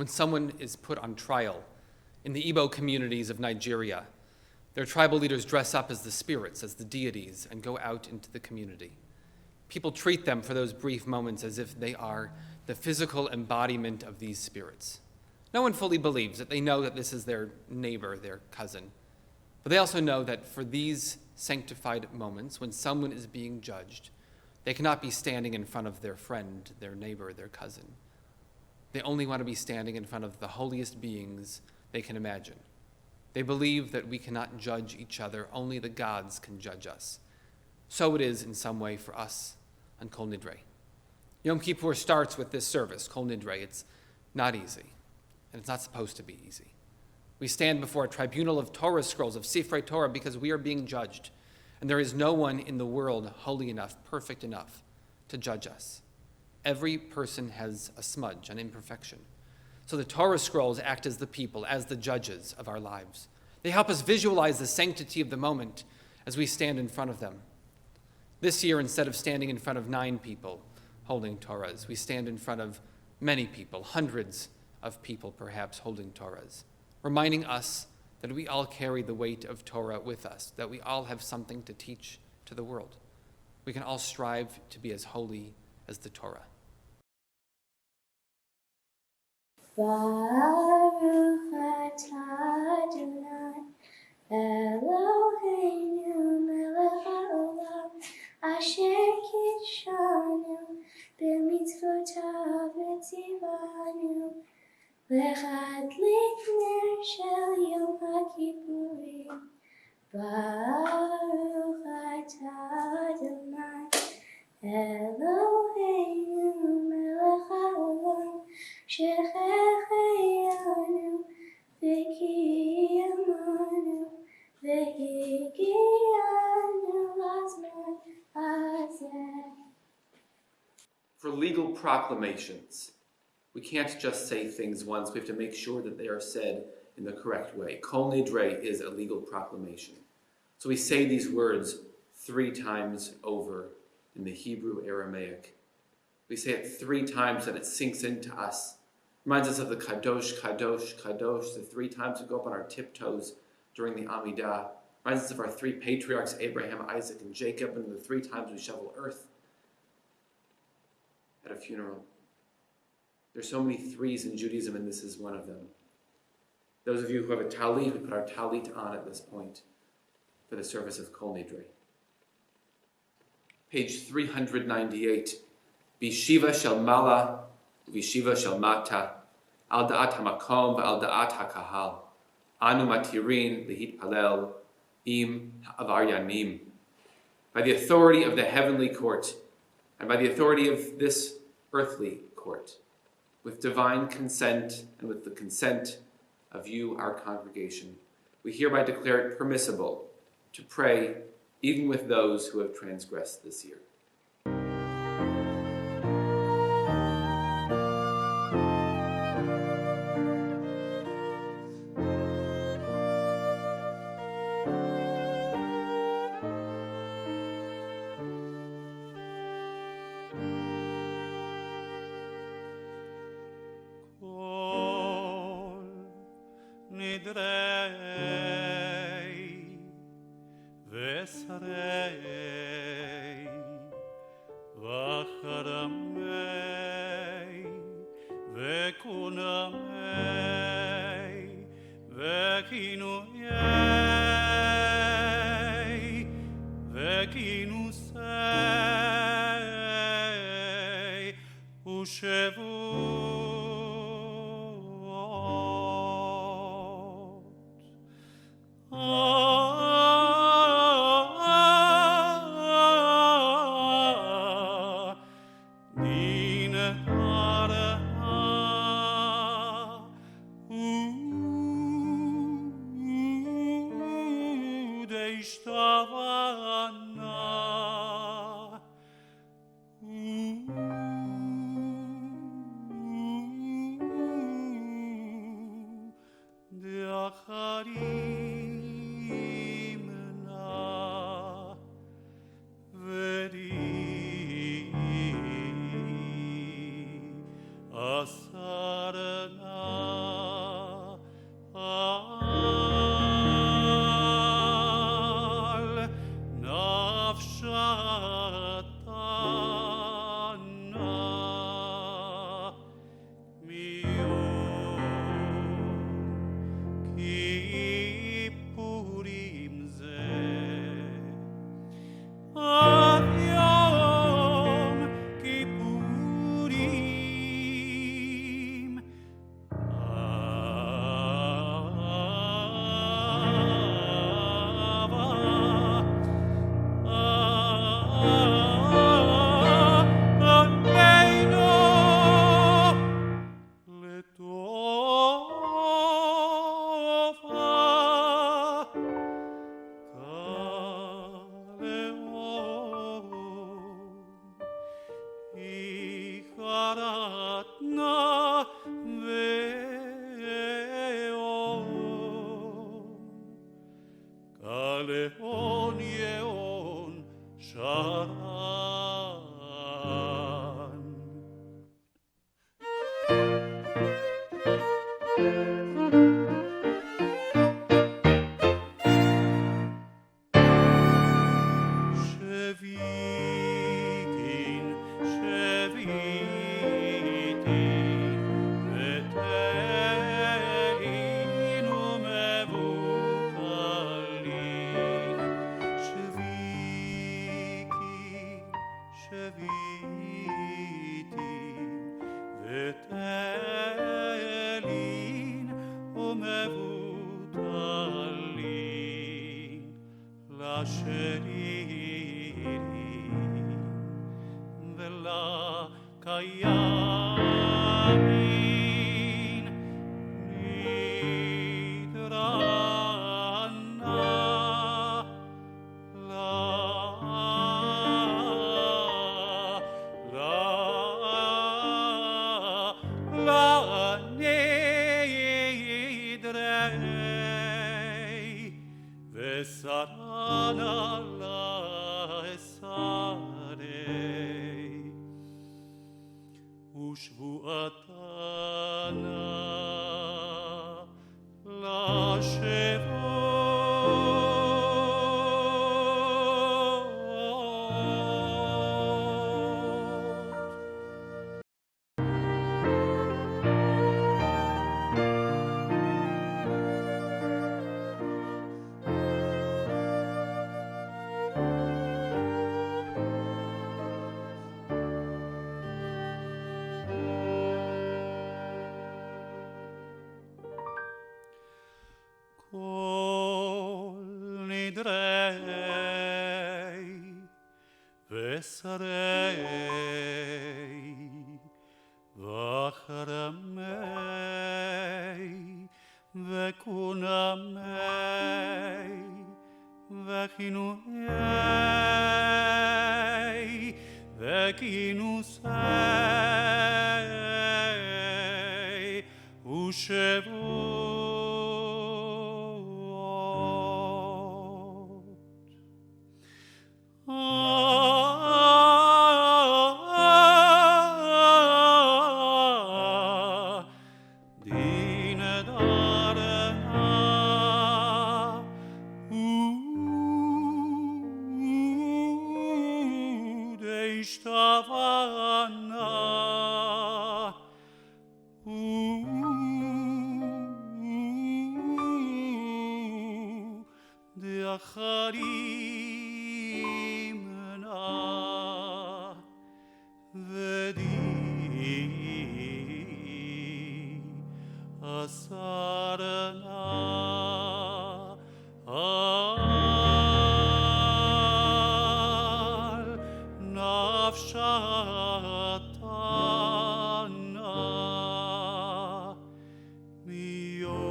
someone is put on trial in the Igbo communities of Nigeria, their tribal leaders dress up as the spirits, as the deities, and go out into the community. People treat them for those brief moments as if they are the physical embodiment of these spirits. No one fully believes it. They know that this is their neighbor, their cousin. But they also know that for these sanctified moments, when someone is being judged, they cannot be standing in front of their friend, their neighbor, their cousin. They only want to be standing in front of the holiest beings they can imagine. They believe that we cannot judge each other, only the gods can judge us. So it is in some way for us on Kol Nidrei. Yom Kippur starts with this service, Kol Nidrei. It's not easy, and it's not supposed to be easy. We stand before a tribunal of Torah scrolls, of Sifrei Torah, because we are being judged, and there is no one in the world holy enough, perfect enough to judge us. Every person has a smudge, an imperfection. So the Torah scrolls act as the people, as the judges of our lives. They help us visualize the sanctity of the moment as we stand in front of them. This year, instead of standing in front of 9 people holding Torahs, we stand in front of many people, hundreds of people perhaps holding Torahs, reminding us that we all carry the weight of Torah with us, that we all have something to teach to the world. We can all strive to be as holy as the Torah. Baruch atah Adonai Eloheinu melech haolam asher kidshanu b'mitzvotav v'tzivanu l'chadlik ner shel Yom HaKippurim. Baruch atah Adonai Eloheinu melech haolam shechecheyanu v'kiyamanu v'higiyanu lazman hazeh. For legal proclamations, we can't just say things once. We have to make sure that they are said in the correct way. Kol Nidrei is a legal proclamation. So we say these words 3 times over in the Hebrew Aramaic. We say it 3 times that it sinks into us. Reminds us of the Kadosh, Kadosh, Kadosh, the 3 times we go up on our tiptoes during the Amidah. Reminds us of our 3 patriarchs, Abraham, Isaac, and Jacob, and the 3 times we shovel earth at a funeral. There's so many 3s in Judaism, and this is one of them. Those of you who have a talit, we put our talit on at this point for the service of Kol Nidrei. Page 398. Bishiva shel mala, vishiva shel mata, al da'at hamakom ve'al da'at hakahal, anu matirin lehitpalel im ha'avaryanim. By the authority of the heavenly court, and by the authority of this earthly court, with divine consent and with the consent of you, our congregation, we hereby declare it permissible to pray even with those who have transgressed this year. Kol Nidrei Vesarei Vacharamei Vekunamei Vekinuyei Vekinusei Ushevu Asarana שוויתין, שוויתין, ותהין ומבוטלין. שוויתין, שוויתין, ותהין ומבוטלין. לשרירים ולקיימים נדרנה לנדרי ושרנה לאסרי ושבועתנה לשבות. Kol Nidrei Vesarei Vacharmei Vecunamei Vechinuei Vechinusei Ushevut. Din darna deishtavana deacharimna vedi asarna al nafshatana miyom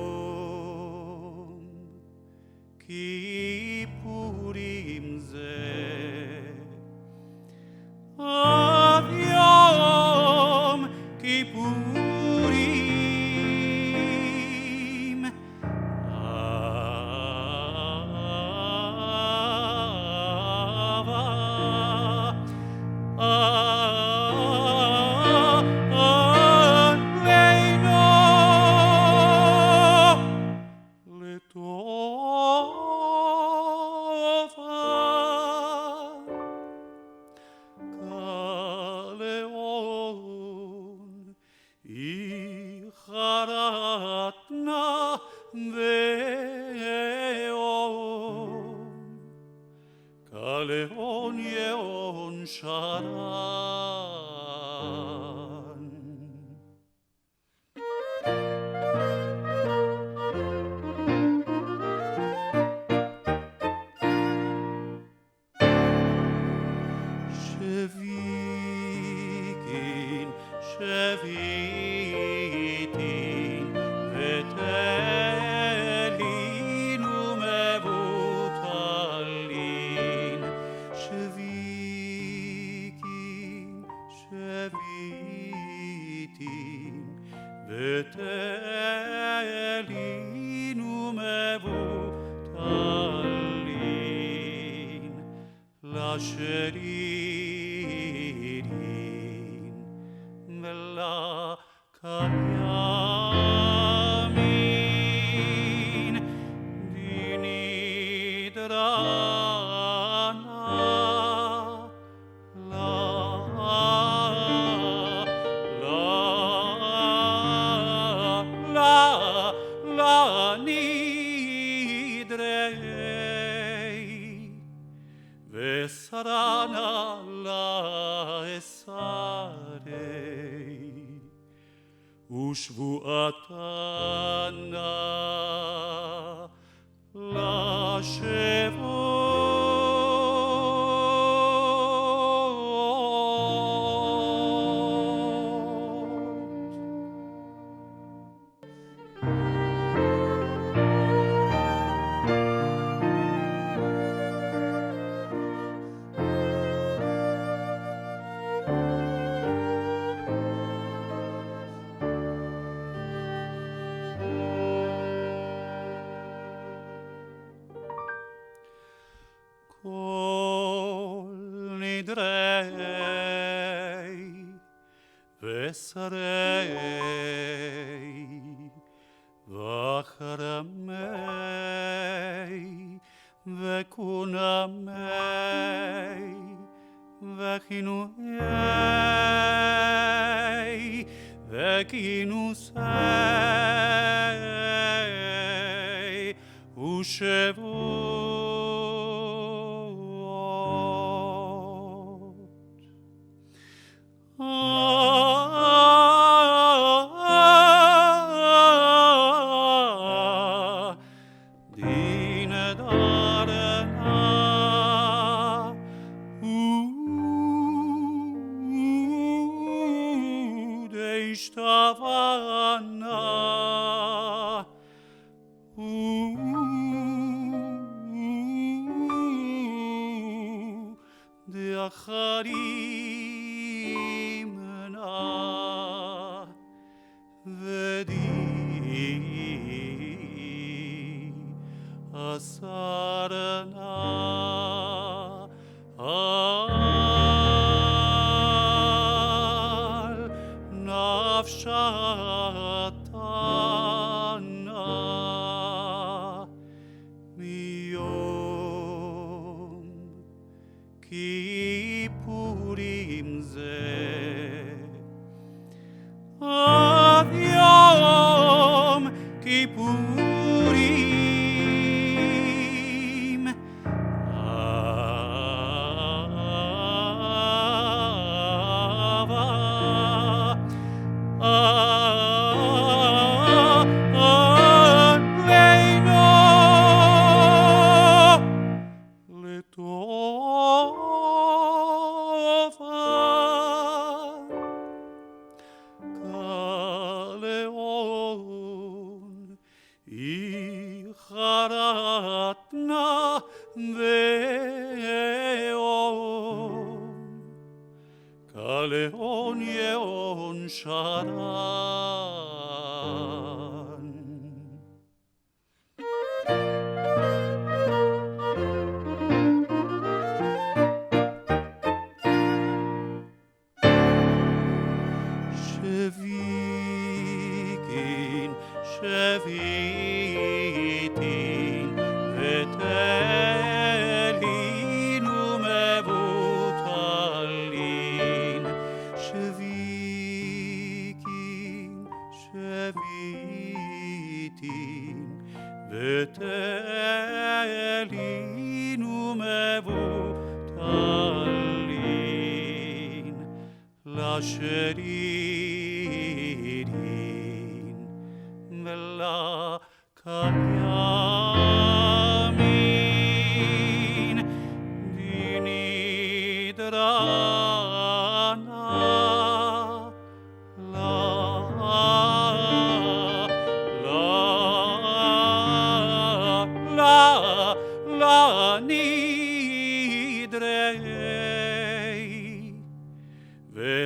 kippurim ze av yom kippurim Kaleon yeon sharan. Shevikin, shevitin, vetelin umevutalin. Shevikin, shevitin, vetelin umevutalin. L'asheririn ולקיימים la nidrei, vesarana la esarei, ushvuatana la Kol Nidrei, vesarei, vacharmei, vecunamei, vechinuei, vecinusei, ushevut.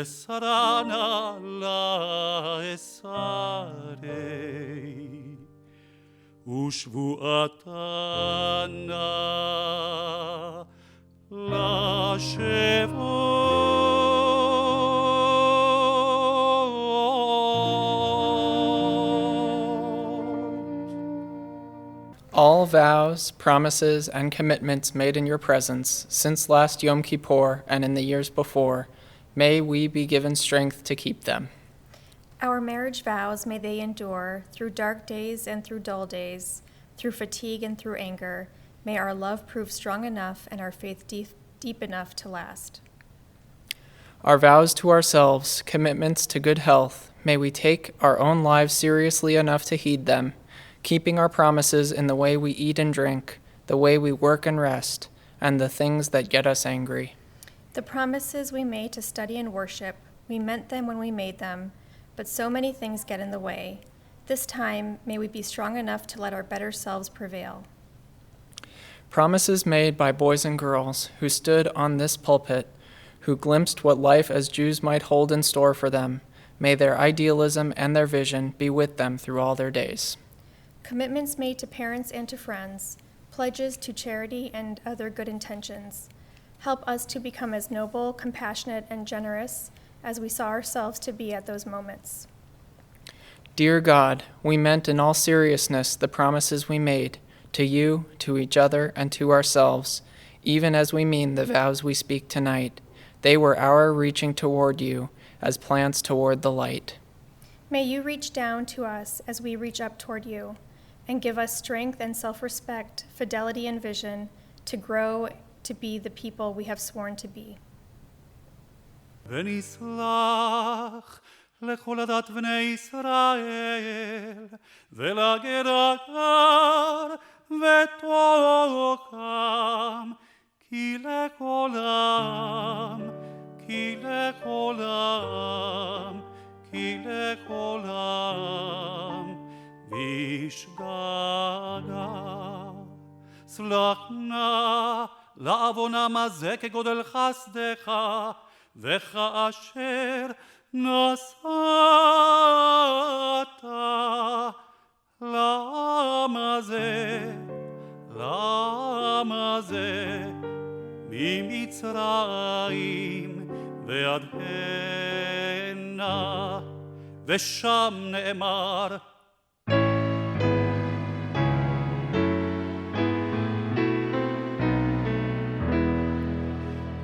Vesarana la esarei, ushvuatana la All vows, promises, and commitments made in your presence since last Yom Kippur and in the years before, may we be given strength to keep them. Our marriage vows may they endure through dark days and through dull days, through fatigue and through anger. May our love prove strong enough and our faith deep enough to last. Our vows to ourselves, commitments to good health, may we take our own lives seriously enough to heed them, keeping our promises in the way we eat and drink, the way we work and rest, and the things that get us angry. The promises we made to study and worship, we meant them when we made them, but so many things get in the way. This time, may we be strong enough to let our better selves prevail. Promises made by boys and girls who stood on this pulpit, who glimpsed what life as Jews might hold in store for them, may their idealism and their vision be with them through all their days. Commitments made to parents and to friends, pledges to charity and other good intentions. Help us to become as noble, compassionate, and generous as we saw ourselves to be at those moments. Dear God, we meant in all seriousness the promises we made, to you, to each other, and to ourselves, even as we mean the vows we speak tonight. They were our reaching toward you, as plants toward the light. May you reach down to us as we reach up toward you, and give us strength and self-respect, fidelity and vision, to grow to be the people we have sworn to be. ונסלח לכל עדת בני ישראל ולגר הגר ותוקם כי לכל עם כי לכל עם כי לכל עם וישגגה סלח נא לעוונם הזה כגודל חסדך וכאשר נסעת לעם הזה ממצרים ועד הנה ושם נאמר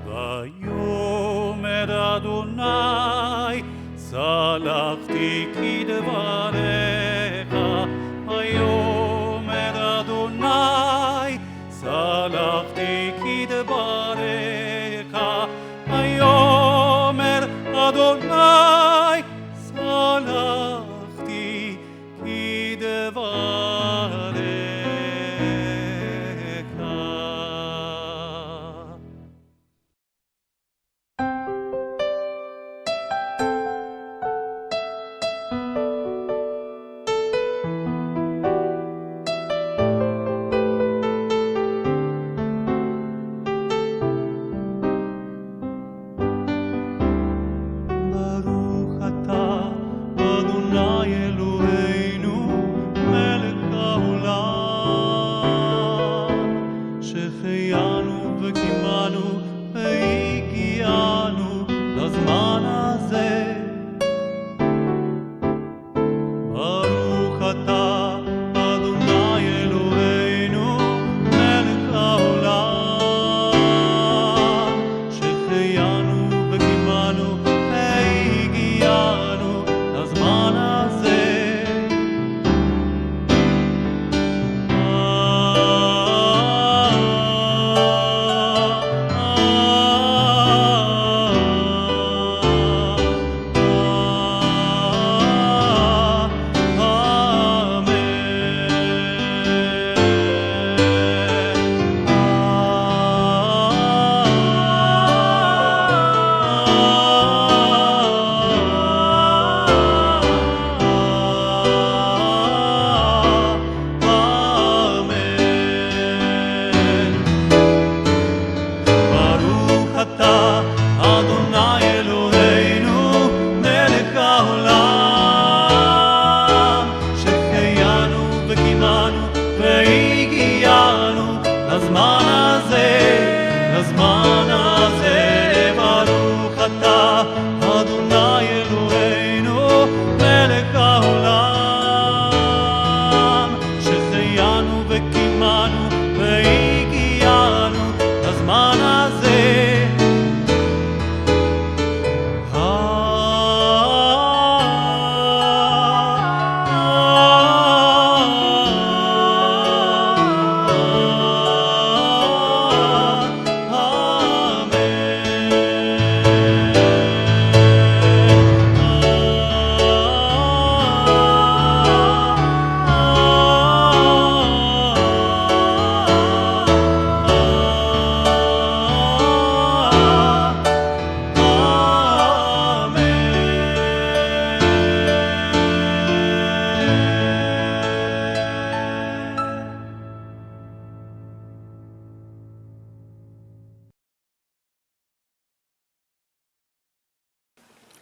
ויאמר אדוני סלחתי כדבריך ויאמר אדוני סלחתי כדבריך ויאמר אדוני סלחתי כדבריך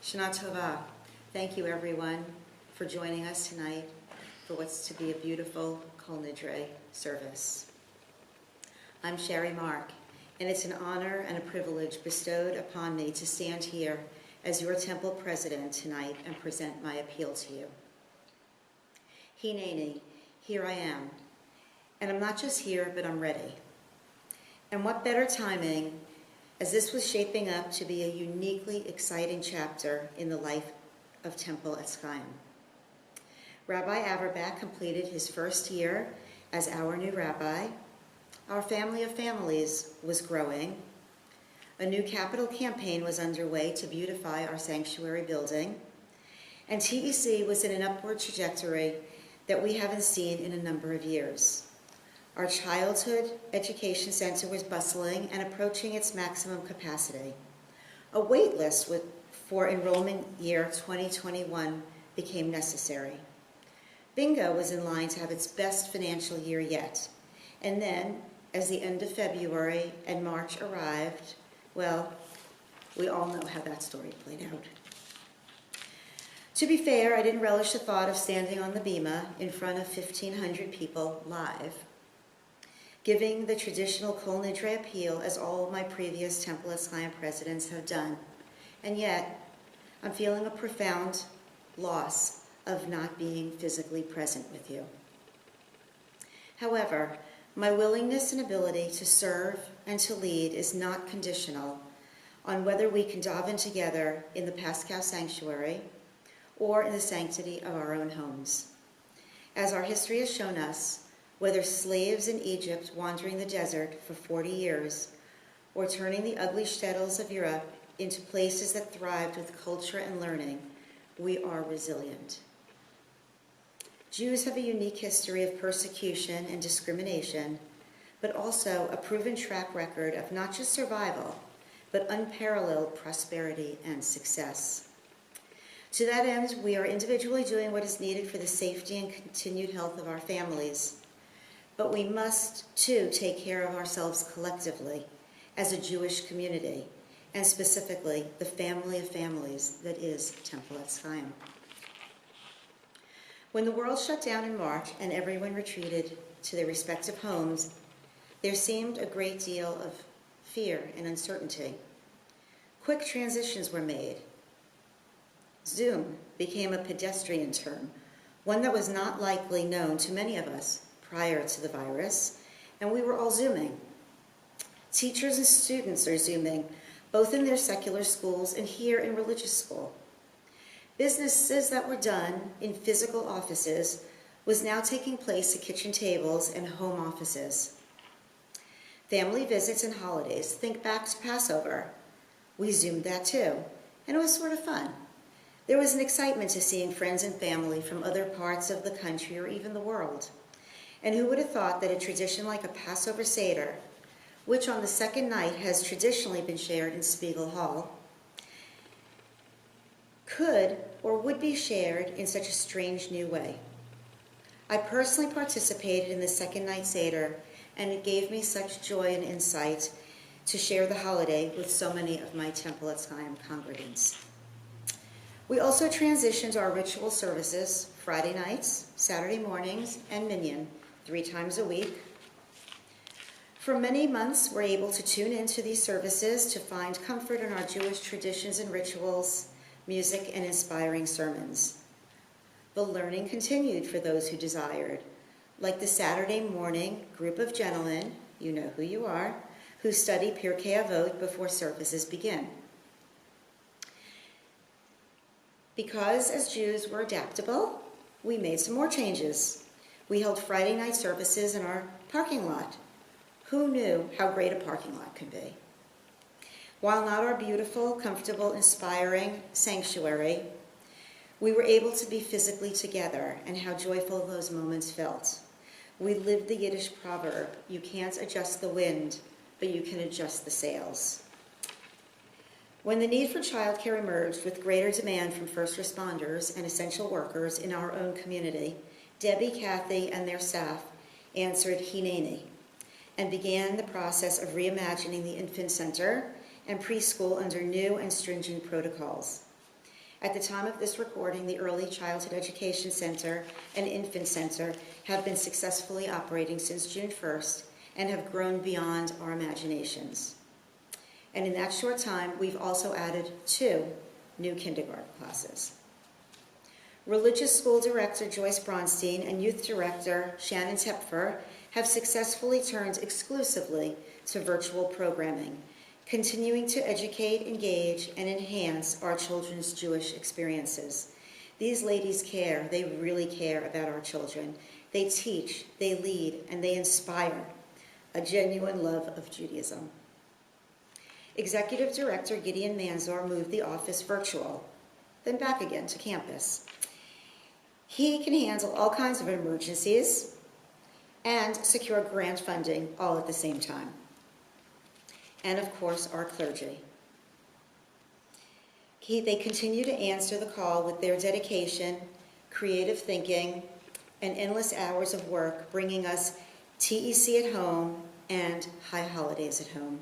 Shana Tova. Thank you, everyone, for joining us tonight for what's to be a beautiful Kol Nidrei service. I'm Sherry Mark, and it's an honor and a privilege bestowed upon me to stand here as your temple president tonight and present my appeal to you. Hineni, here I am. And I'm not just here, but I'm ready. And what better timing, as this was shaping up to be a uniquely exciting chapter in the life of Temple at Chaim. Rabbi Averbach completed his first year as our new rabbi. Our family of families was growing. A new capital campaign was underway to beautify our sanctuary building. And TEC was in an upward trajectory that we haven't seen in a number of years. Our childhood education center was bustling and approaching its maximum capacity. A wait list for enrollment year 2021 became necessary. Bingo was in line to have its best financial year yet. And then, as the end of February and March arrived, well, we all know how that story played out. To be fair, I didn't relish the thought of standing on the bima in front of 1,500 people live, giving the traditional Kol Nidrei appeal as all my previous Temple at Chaim presidents have done. And yet, I'm feeling a profound loss of not being physically present with you. However, my willingness and ability to serve and to lead is not conditional on whether we can daven together in the Pascal sanctuary or in the sanctity of our own homes. As our history has shown us, whether slaves in Egypt wandering the desert for 40 years or turning the ugly shtetls of Europe into places that thrived with culture and learning, we are resilient. Jews have a unique history of persecution and discrimination, but also a proven track record of not just survival, but unparalleled prosperity and success. To that end, we are individually doing what is needed for the safety and continued health of our families, but we must, too, take care of ourselves collectively as a Jewish community, and specifically the family of families that is Temple at Chaim. When the world shut down in March and everyone retreated to their respective homes, there seemed a great deal of fear and uncertainty. Quick transitions were made. Zoom became a pedestrian term, one that was not likely known to many of us prior to the virus, and we were all Zooming. Teachers and students are Zooming, both in their secular schools and here in religious school. Businesses that were done in physical offices was now taking place at kitchen tables and home offices. Family visits and holidays, think back to Passover. We Zoomed that too, and it was sort of fun. There was an excitement to seeing friends and family from other parts of the country or even the world. And who would have thought that a tradition like a Passover Seder, which on the second night has traditionally been shared in Spiegel Hall, could or would be shared in such a strange new way. I personally participated in the second night Seder, and it gave me such joy and insight to share the holiday with so many of my Temple at Chaim congregants. We also transitioned our ritual services Friday nights, Saturday mornings, and minyan 3 times a week. For many months, we're able to tune into these services to find comfort in our Jewish traditions and rituals, music, and inspiring sermons. The learning continued for those who desired, like the Saturday morning group of gentlemen, you know who you are, who study Pirkei Avot before services begin. Because as Jews we're adaptable, we made some more changes. We held Friday night services in our parking lot. Who knew how great a parking lot could be? While not our beautiful, comfortable, inspiring sanctuary, we were able to be physically together, and how joyful those moments felt. We lived the Yiddish proverb, you can't adjust the wind, but you can adjust the sails. When the need for childcare emerged with greater demand from first responders and essential workers in our own community, Debbie, Kathy, and their staff answered Hineni and began the process of reimagining the infant center and preschool under new and stringent protocols. At the time of this recording, the Early Childhood Education Center and Infant Center have been successfully operating since June 1st and have grown beyond our imaginations. And in that short time, we've also added 2 new kindergarten classes. Religious School Director Joyce Bronstein and Youth Director Shannon Tepfer have successfully turned exclusively to virtual programming, continuing to educate, engage, and enhance our children's Jewish experiences. These ladies care, they really care about our children. They teach, they lead, and they inspire a genuine love of Judaism. Executive Director Gideon Manzor moved the office virtual, then back again to campus. He can handle all kinds of emergencies and secure grant funding all at the same time. And of course, our clergy. They continue to answer the call with their dedication, creative thinking, and endless hours of work, bringing us TEC at home and high holidays at home.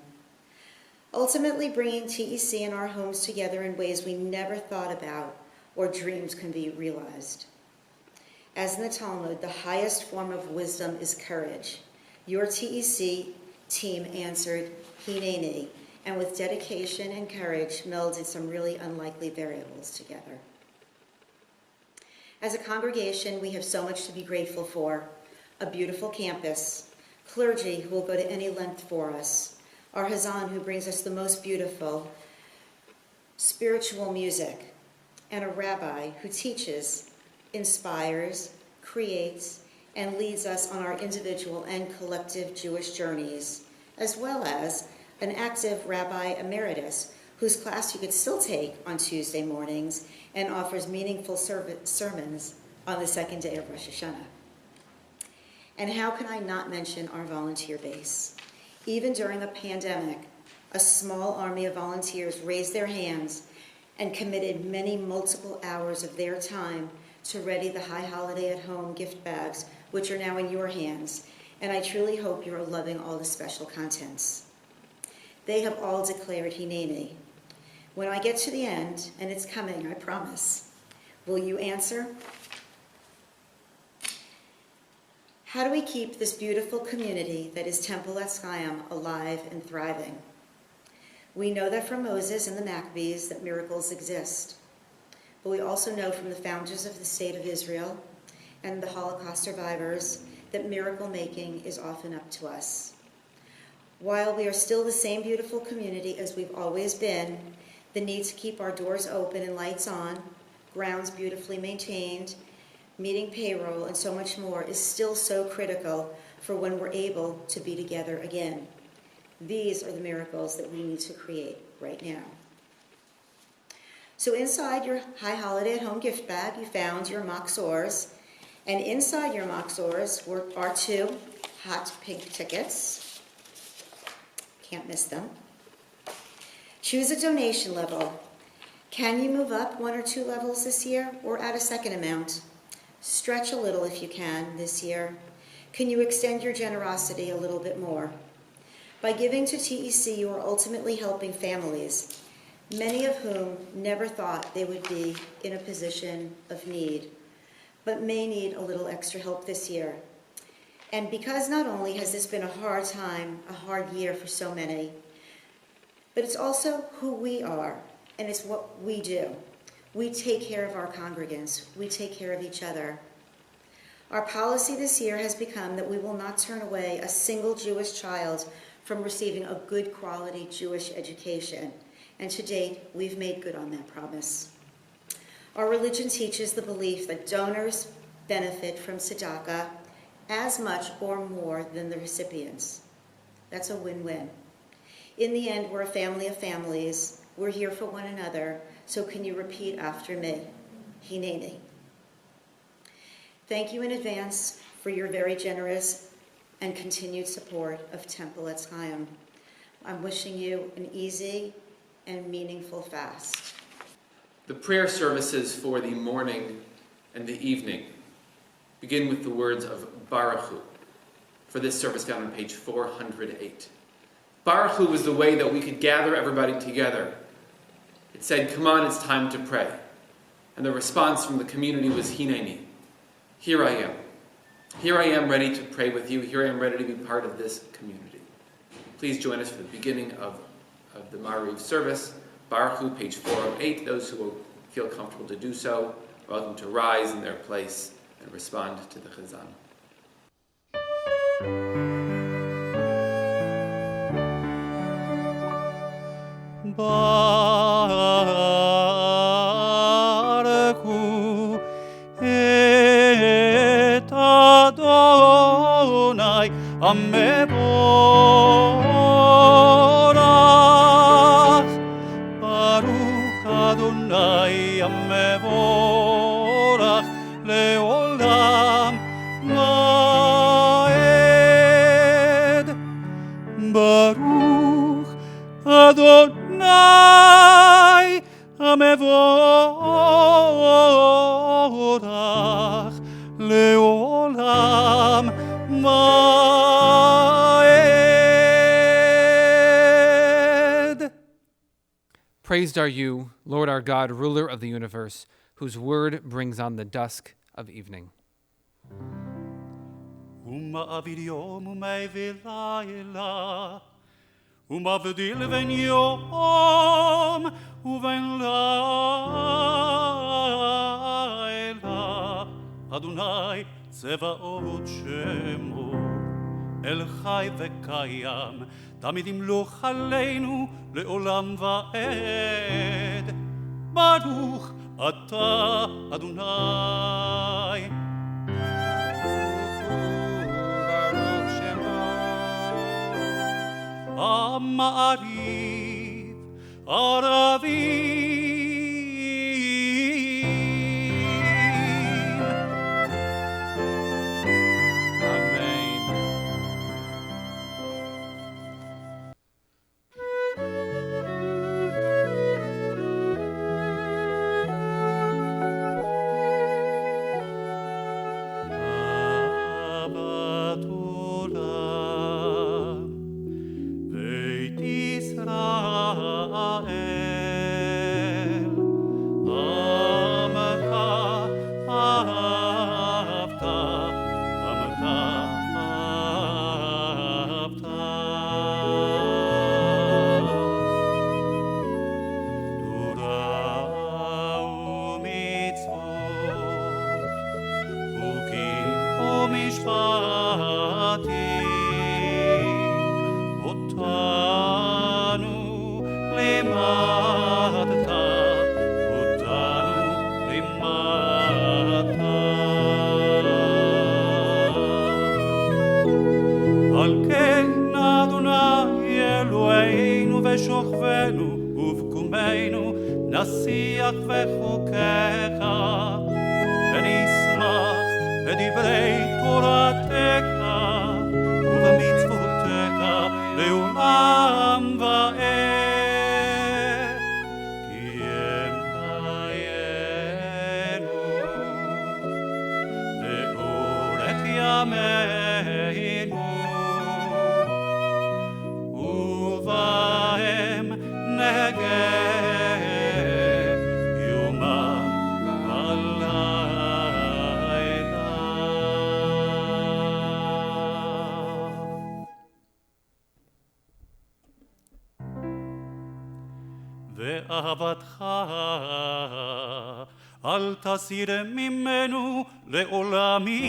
Ultimately bringing TEC and our homes together in ways we never thought about or dreamed can be realized. As in the Talmud, the highest form of wisdom is courage. Your TEC team answered Hineni, and with dedication and courage melded some really unlikely variables together. As a congregation, we have so much to be grateful for: a beautiful campus, clergy who will go to any length for us, our Hazzan who brings us the most beautiful spiritual music, and a rabbi who teaches, inspires, creates, and leads us on our individual and collective Jewish journeys, as well as an active Rabbi Emeritus whose class you could still take on Tuesday mornings and offers meaningful sermons on the second day of Rosh Hashanah. And how can I not mention our volunteer base? Even during a pandemic, a small army of volunteers raised their hands and committed many multiple hours of their time to ready the High Holiday at Home gift bags, which are now in your hands, and I truly hope you are loving all the special contents. They have all declared Hineni. When I get to the end, and it's coming, I promise, will you answer? How do we keep this beautiful community that is Temple at Chaim alive and thriving? We know that from Moses and the Maccabees that miracles exist. But we also know from the founders of the State of Israel and the Holocaust survivors that miracle making is often up to us. While we are still the same beautiful community as we've always been, the need to keep our doors open and lights on, grounds beautifully maintained, meeting payroll, and so much more is still so critical for when we're able to be together again. These are the miracles that we need to create right now. So inside your High Holiday at Home gift bag, you found your Maxors, and inside your Maxors are 2 hot pink tickets. Can't miss them. Choose a donation level. Can you move up 1 or 2 levels this year, or add a second amount? Stretch a little if you can this year. Can you extend your generosity a little bit more? By giving to TEC, you are ultimately helping families, many of whom never thought they would be in a position of need, but may need a little extra help this year. And because not only has this been a hard time, a hard year for so many, but it's also who we are, and it's what we do. We take care of our congregants. We take care of each other. Our policy this year has become that we will not turn away a single Jewish child from receiving a good quality Jewish education. And to date, we've made good on that promise. Our religion teaches the belief that donors benefit from tzedakah as much or more than the recipients. That's a win-win. In the end, we're a family of families. We're here for one another. So can you repeat after me? Hineni. Thank you in advance for your very generous and continued support of Temple at Chaim. I'm wishing you an easy and meaningful fast. The prayer services for the morning and the evening begin with the words of Baruch Hu. For this service found on page 408. Baruch Hu was the way that we could gather everybody together. It said, come on, it's time to pray. And the response from the community was Hineni. Here I am. Here I am ready to pray with you. Here I am ready to be part of this community. Please join us for the beginning of the Mariv service. Baruch Hu, page 408. Those who will feel comfortable to do so are welcome to rise in their place and respond to the Hazzan. Baruch et Adonai Hamevorach. Baruch Adonai Hamevorach leolam vaed. Baruch Adonai Hamevorach leolam vaed. Praised are you, Lord our God, ruler of the universe, whose word brings on the dusk of evening. ומעביר יום ומעביר לילה, ומבדיל בין יום ובין לילה. אדוני צבאות שמו, אל חי וקיים, תמיד ימלוך עלינו לעולם ועד. ברוך אתה אדוני. המעריב ערבים. Amen. אהבת עולם, בית ישראל, עמך אהבת, עמך אהבת. תורה ומצוות, חוקים ומשפטים, אותנו לימדת, אותנו לימדת. על כן אדוני אלוהינו ושוכבנו ובקומנו נשיח וחוקיך, ונשמח בדברי תורתך ובמצוותיך לעולם ועד. כי הם חיינו לאורך ימינו, ובהם נהגה יומם ולילה. ואהבתך אל תסיר ממנו לעולמים.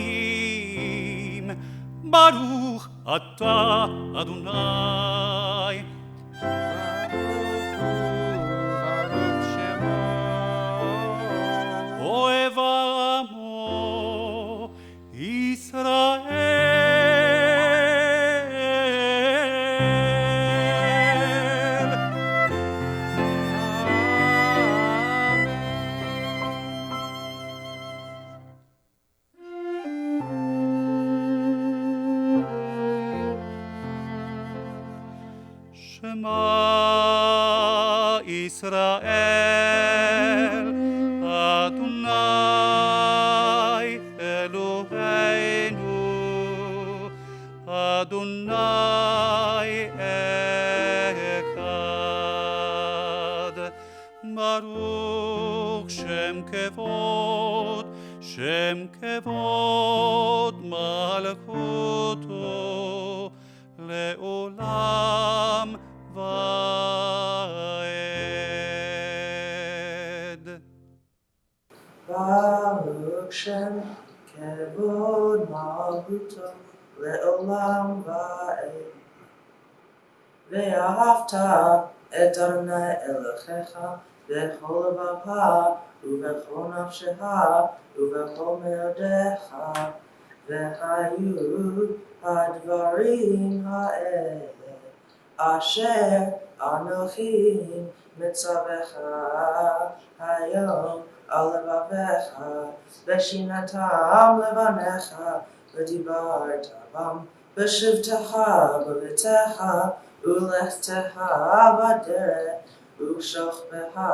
ברוך אתה אדוני. אוהב עמו ישראל. שמע ישראל, אדוני אלוהינו, אדוני אחד. ברוך שם שם כבוד מלכותו לעולם ועד. Baruch Shem kevod malchuto leolam va'ed. Ve'ahavta et Adonai Elohecha bechol levavecha ubechol nafshecha ubechol meodecha ve'hayu hadvarim ha'ele asher anochi mitzavecha hayom al levavecha v'shinatam levanecha v'dibarta bam v'shivtecha b'vitecha ulechtecha b'derech u'shochbecha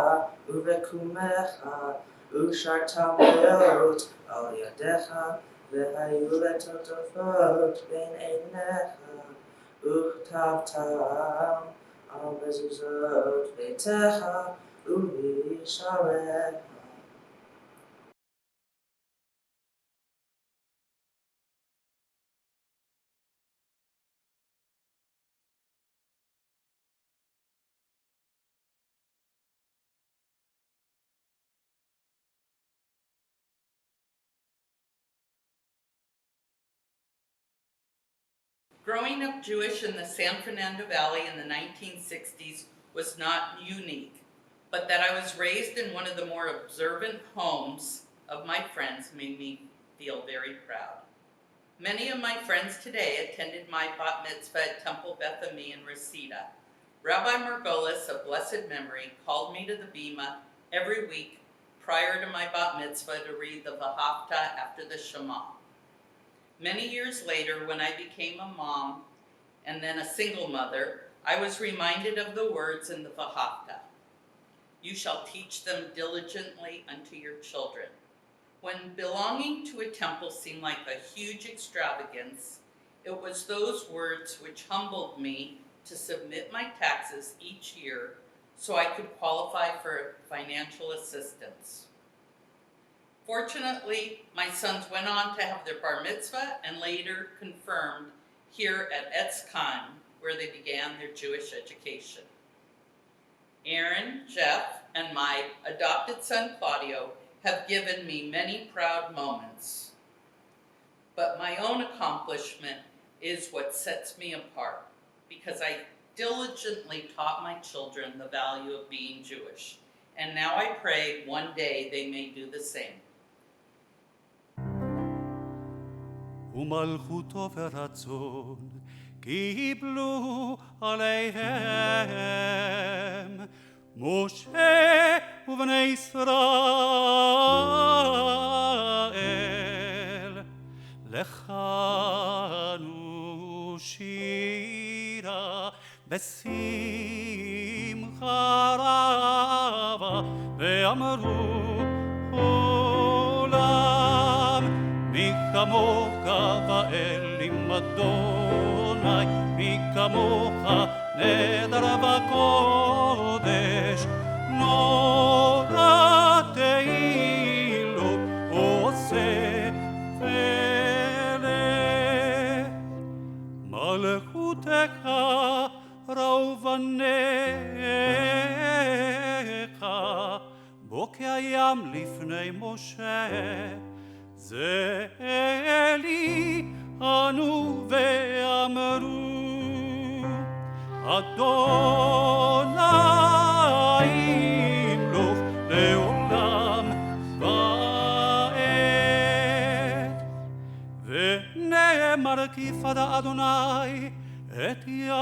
u'bekumecha u'shartam leot al yadecha v'hayu letotofot ben einecha u'chtavtam al mezuzot beitecha u'visharecha. Growing up Jewish in the San Fernando Valley in the 1960s was not unique, but that I was raised in one of the more observant homes of my friends made me feel very proud. Many of my friends today attended my bat mitzvah at Temple Beth Ami in Reseda. Rabbi Margolis, of blessed memory, called me to the bima every week prior to my bat mitzvah to read the V'ahavta after the Shema. Many years later, when I became a mom and then a single mother, I was reminded of the words in the V'ahavta. You shall teach them diligently unto your children. When belonging to a temple seemed like a huge extravagance, it was those words which humbled me to submit my taxes each year so I could qualify for financial assistance. Fortunately, my sons went on to have their bar mitzvah and later confirmed here at Etz Chaim, where they began their Jewish education. Aaron, Jeff, and my adopted son Claudio have given me many proud moments. But my own accomplishment is what sets me apart, because I diligently taught my children the value of being Jewish, and now I pray one day they may do the same. ומלכותו ורצון קיבלו עליהם משה ובני ישראל לחנו שירה בשמחה רבה ואמרו עולם מי כמוך ואלים אדוני מי כמוך נדר וקודש נורא תהילו עושה פלא מלכותך ראו בניך בו כהים לפני משה זה אלי ענו ואמרו אדוני ימלוך לעולם ועד ונאמר כי פדה אדוני את יעקב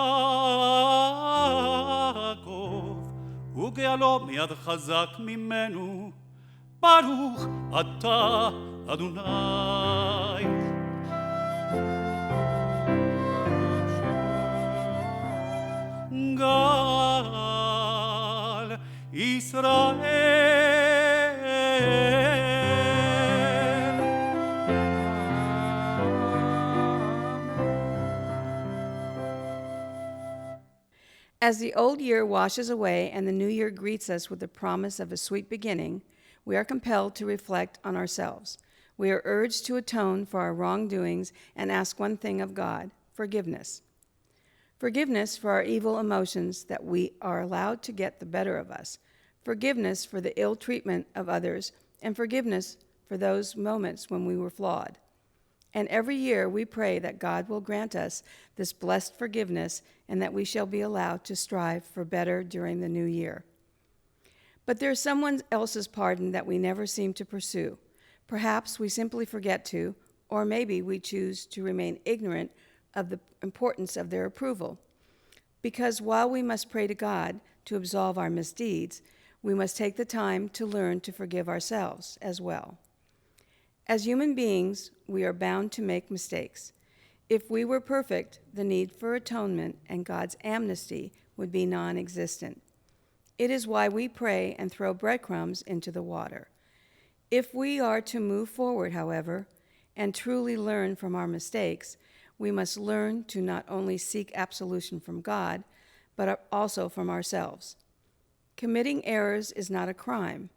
וגאלו מיד חזק ממנו ברוך אתה אדוני גל ישראל As the old year washes away and the new year greets us with the promise of a sweet beginning, we are compelled to reflect on ourselves. We are urged to atone for our wrongdoings and ask one thing of God: forgiveness. Forgiveness for our evil emotions that we are allowed to get the better of us. Forgiveness for the ill treatment of others, and forgiveness for those moments when we were flawed. And every year we pray that God will grant us this blessed forgiveness and that we shall be allowed to strive for better during the new year. But there's someone else's pardon that we never seem to pursue. Perhaps we simply forget to, or maybe we choose to remain ignorant of the importance of their approval. Because while we must pray to God to absolve our misdeeds, we must take the time to learn to forgive ourselves as well. As human beings, we are bound to make mistakes. If we were perfect, the need for atonement and God's amnesty would be non-existent. It is why we pray and throw breadcrumbs into the water. If we are to move forward, however, and truly learn from our mistakes, we must learn to not only seek absolution from God, but also from ourselves. Committing errors is not a crime,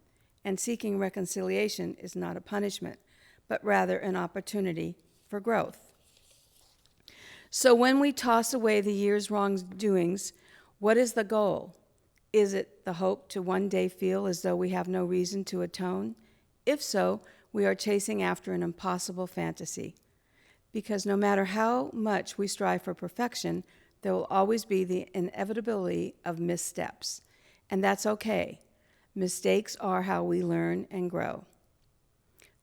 and seeking reconciliation is not a punishment, but rather an opportunity for growth. So when we toss away the year's wrongdoings, what is the goal? Is it the hope to one day feel as though we have no reason to atone? If so, we are chasing after an impossible fantasy. Because no matter how much we strive for perfection, there will always be the inevitability of missteps. And that's okay. Mistakes are how we learn and grow.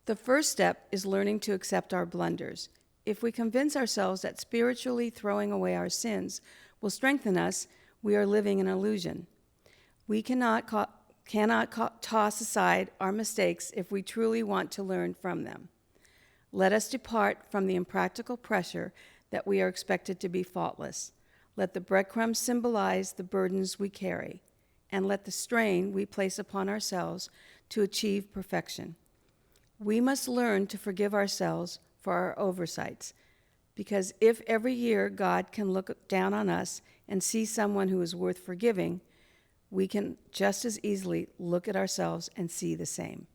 The first step is learning to accept our blunders. If we convince ourselves that spiritually throwing away our sins will strengthen us, we are living an illusion. We cannot toss aside our mistakes if we truly want to learn from them. Let us depart from the impractical pressure that we are expected to be faultless. Let the breadcrumbs symbolize the burdens we carry, and let the strain we place upon ourselves to achieve perfection. We must learn to forgive ourselves for our oversights, because if every year God can look down on us and see someone who is worth forgiving, we can just as easily look at ourselves and see the same.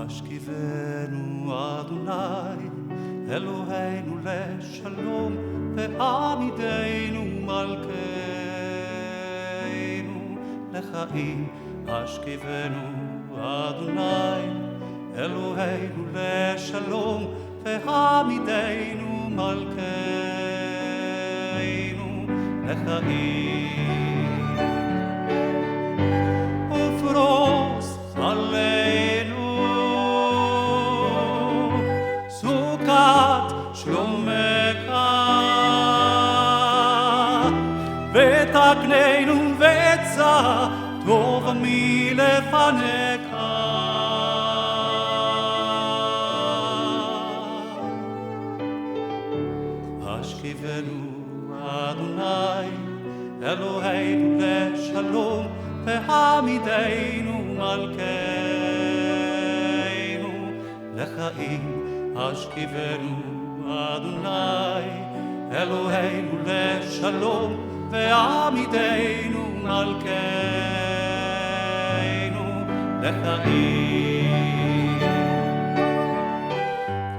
השכיבנו אדוני אלוהינו לשלום ועמידנו מלכנו לחיים. השכיבנו אדוני אלוהינו לשלום ועמידנו מלכנו לחיים. ופרוס עלינו סוכת שלומך ותקננו וצא טוב מלפניך. השכיבנו אדוני אלוהינו לשלום והעמידנו מלכנו לחיים. השכיבנו אדוני אלוהינו לשלום והעמידנו מלכנו לחיים.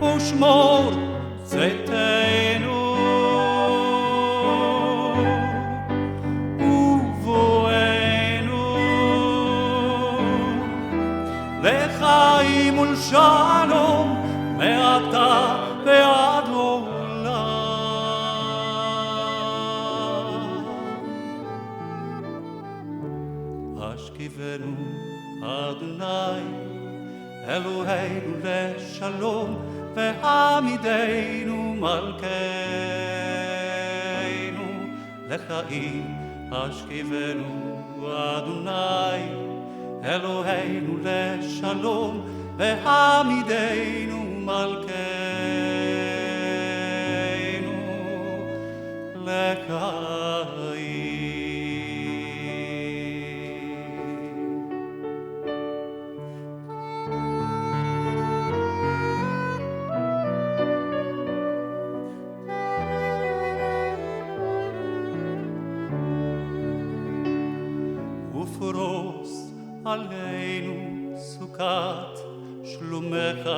ושמור צאתנו ובואנו לחיים ולשלום מעתה ועד עולם. השכיבנו אדוני אלוהינו לשלום והעמידנו מלכנו לחיים. השכיבנו אדוני אלוהינו לשלום והעמידנו מלכנו לחיים. עלינו סוכת שלומך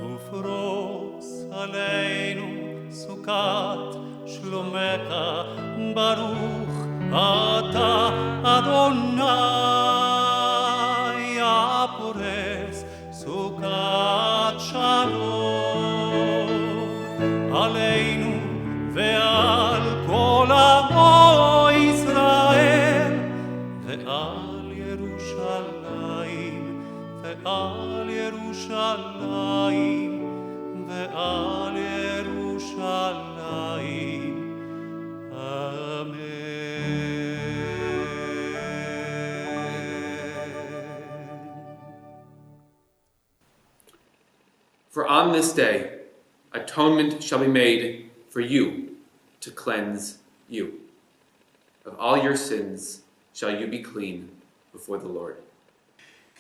ופרוס עלינו סוכת שלומך ברוך אתה אדוני הפורס סוכת שלום עלינו ועל כל עמו ישראל ועל ירושלים ועל ירושלים ועל ירושלים אמן. For on this day, atonement shall be made for you to cleanse you. Of all your sins shall you be clean before the Lord.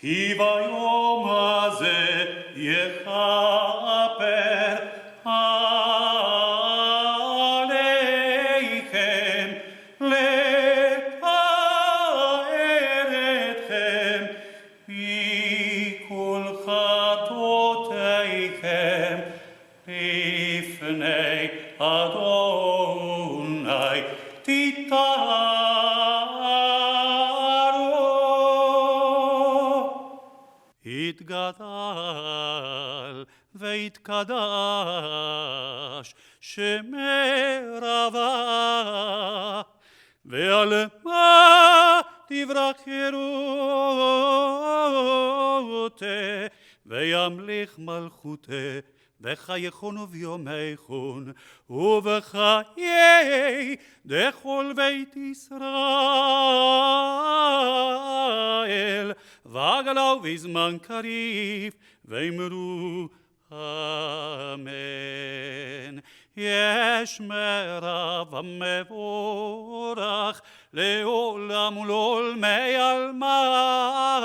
כי ביום הזה יכפר עליכם לתאר אתכם מכל חטאותיכם לפני אדוני תתארו. יתגדל ויתקדש שמי רבה ועל מה תברך חירותי וימליך מלכותי בחייכון וביומייכון ובחיי דכל בית ישראל ועגלו בזמן קריב ואמרו אמן. יש מרב המבורך לעולם ולעולמי עלמיה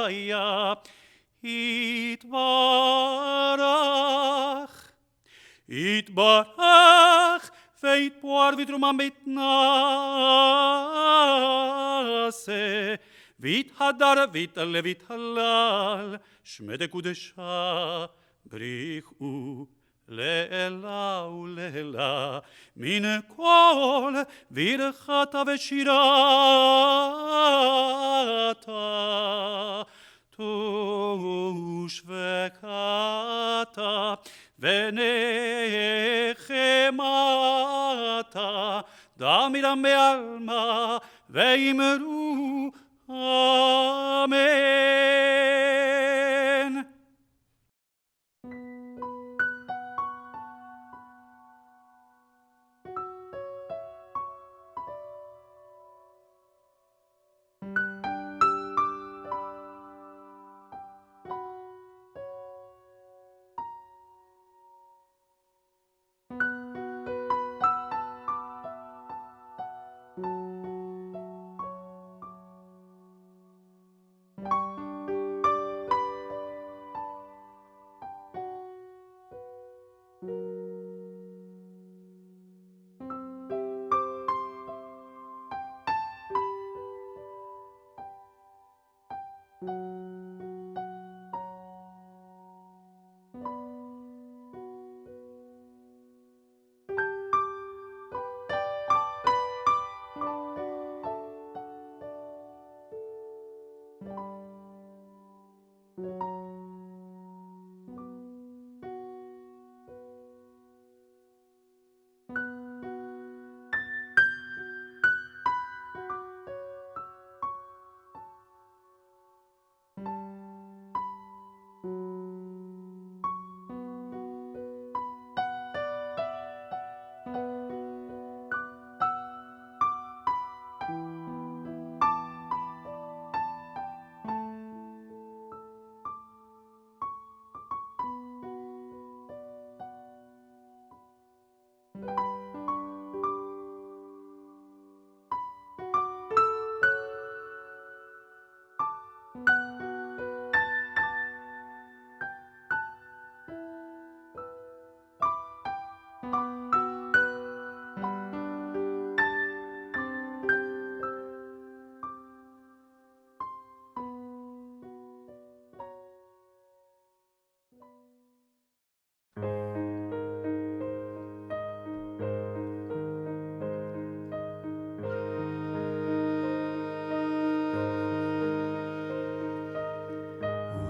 יתברך יתברך ויתפואר ויתרומם ויתנשא ויתהדר ויתעלה ויתהלל שמי דקודשה בריחו לעילה ולעילה מן כל ברכתה ושירתה ושבקתה ונחמתה דמירם בעלמא ואמרו אמן.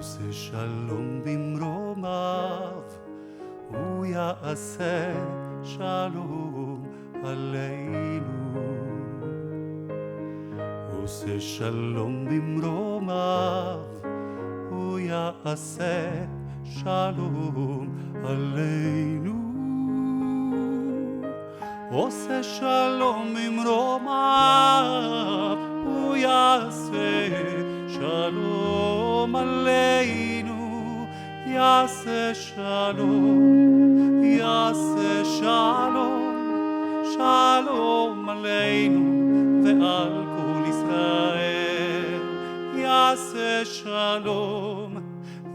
עושה שלום במרומיו, הוא יעשה שלום עלינו. עושה שלום במרומיו, הוא יעשה שלום עלינו. עושה שלום במרומיו, הוא יעשה שלום עלינו. יעשה שלום, יעשה שלום, שלום עלינו ועל כל ישראל. יעשה שלום,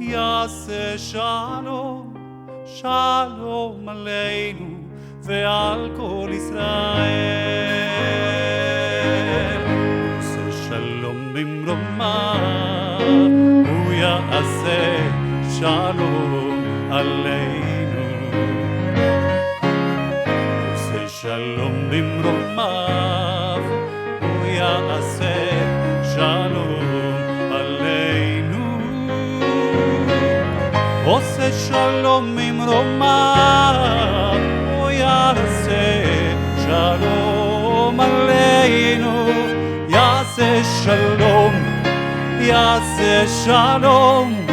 יעשה שלום, שלום עלינו ועל כל ישראל. עושה שלום במרומיו, הוא יעשה שלום עלינו. עושה שלום במרומיו, הוא יעשה שלום עלינו. עושה שלום במרומיו, הוא יעשה שלום עלינו. יעשה שלום, יעשה שלום,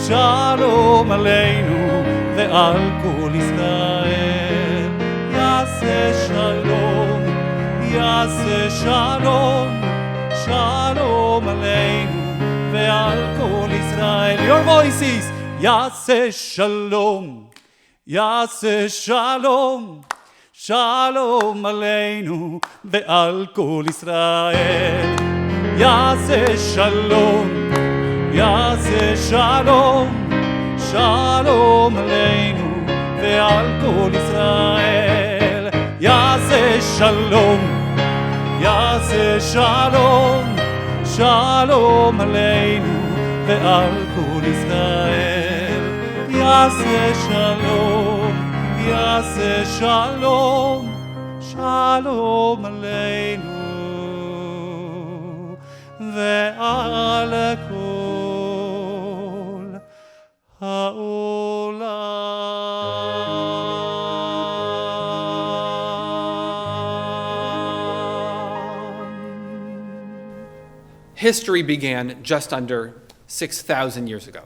שלום עלינו ועל כל ישראל. יעשה שלום, יעשה שלום, שלום עלינו ועל כל ישראל. Your voices. יעשה שלום, יעשה שלום, שלום עלינו ועל כל ישראל. יעשה שלום, יעשה שלום, שלום עלינו ועל כל ישראל. יעשה שלום, יעשה שלום, שלום עלינו ועל כל ישראל. יעשה שלום, יעשה שלום, שלום עלינו ועל כל History began just under 6,000 years ago.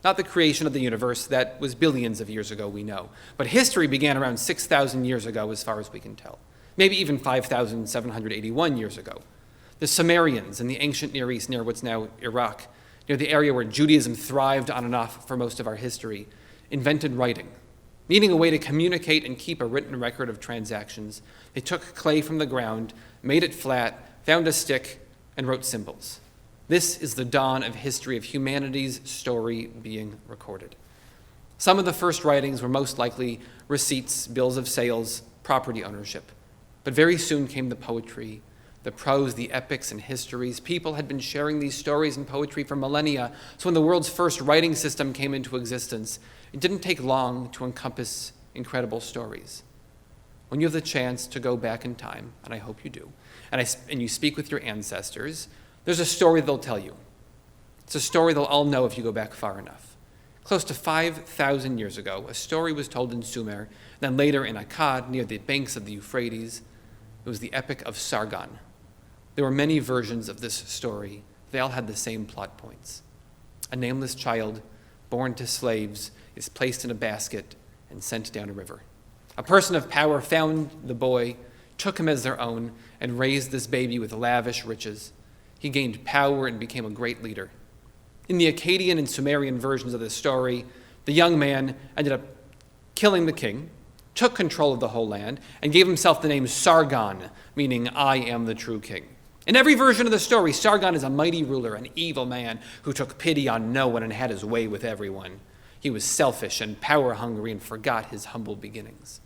Not the creation of the universe, that was billions of years ago, we know. But history began around 6,000 years ago, as far as we can tell. Maybe even 5,781 years ago. The Sumerians in the ancient Near East, near what's now Iraq, near the area where Judaism thrived on and off for most of our history, invented writing. Needing a way to communicate and keep a written record of transactions, they took clay from the ground, made it flat, found a stick, and wrote symbols. This is the dawn of history of humanity's story being recorded. Some of the first writings were most likely receipts, bills of sales, property ownership. But very soon came the poetry, the prose, the epics, and histories. People had been sharing these stories and poetry for millennia, so when the world's first writing system came into existence, it didn't take long to encompass incredible stories. When you have the chance to go back in time, and I hope you do, and you speak with your ancestors, there's a story they'll tell you. It's a story they'll all know if you go back far enough. Close to 5,000 years ago, a story was told in Sumer, then later in Akkad, near the banks of the Euphrates. It was the Epic of Sargon. There were many versions of this story. They all had the same plot points. A nameless child, born to slaves, is placed in a basket and sent down a river. A person of power found the boy, took him as their own, and raised this baby with lavish riches. He gained power and became a great leader. In the Akkadian and Sumerian versions of this story, the young man ended up killing the king, took control of the whole land, and gave himself the name Sargon, meaning I am the true king. In every version of the story, Sargon is a mighty ruler, an evil man who took pity on no one and had his way with everyone. He was selfish and power-hungry and forgot his humble beginnings.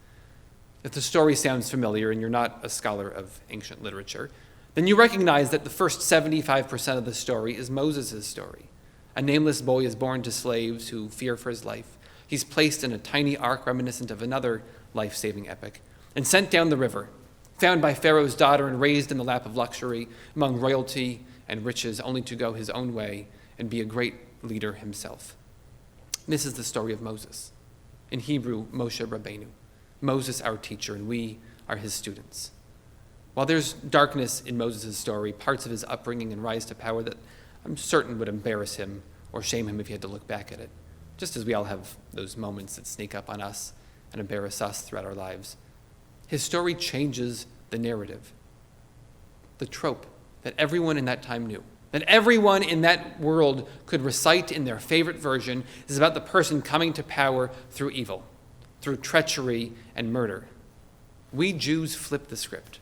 If the story sounds familiar and you're not a scholar of ancient literature, then you recognize that the first 75% of the story is Moses' story. A nameless boy is born to slaves who fear for his life. He's placed in a tiny ark reminiscent of another life-saving epic and sent down the river, found by Pharaoh's daughter and raised in the lap of luxury among royalty and riches, only to go his own way and be a great leader himself. This is the story of Moses. In Hebrew, Moshe Rabbeinu. Moses, our teacher, and we are his students. While there's darkness in Moses' story, parts of his upbringing and rise to power that I'm certain would embarrass him or shame him if he had to look back at it, just as we all have those moments that sneak up on us and embarrass us throughout our lives. His story changes the narrative, the trope that everyone in that time knew, that everyone in that world could recite in their favorite version, is about the person coming to power through evil, through treachery and murder. We Jews flip the script.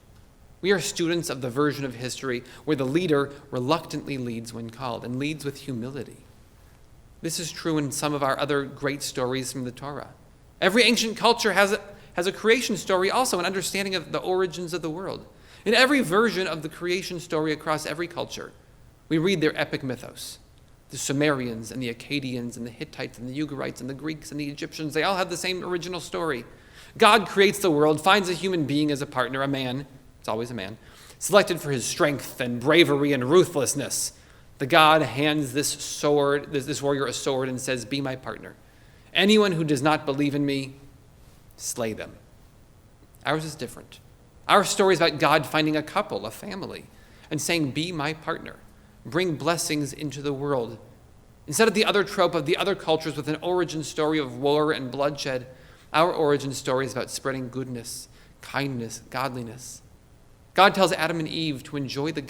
We are students of the version of history where the leader reluctantly leads when called and leads with humility. This is true in some of our other great stories from the Torah. Every ancient culture has a creation story, also an understanding of the origins of the world. In every version of the creation story across every culture, we read their epic mythos. The Sumerians and the Akkadians and the Hittites and the Ugarites and the Greeks and the Egyptians, they all have the same original story. God creates the world, finds a human being as a partner, a man, it's always a man, selected for his strength and bravery and ruthlessness. The God hands this warrior a sword and says, "Be my partner. Anyone who does not believe in me, slay them." Ours is different. Our story is about God finding a couple, a family, and saying, "Be my partner. Bring blessings into the world." Instead of the other trope of the other cultures with an origin story of war and bloodshed, our origin story is about spreading goodness, kindness, godliness. God tells Adam and Eve to enjoy the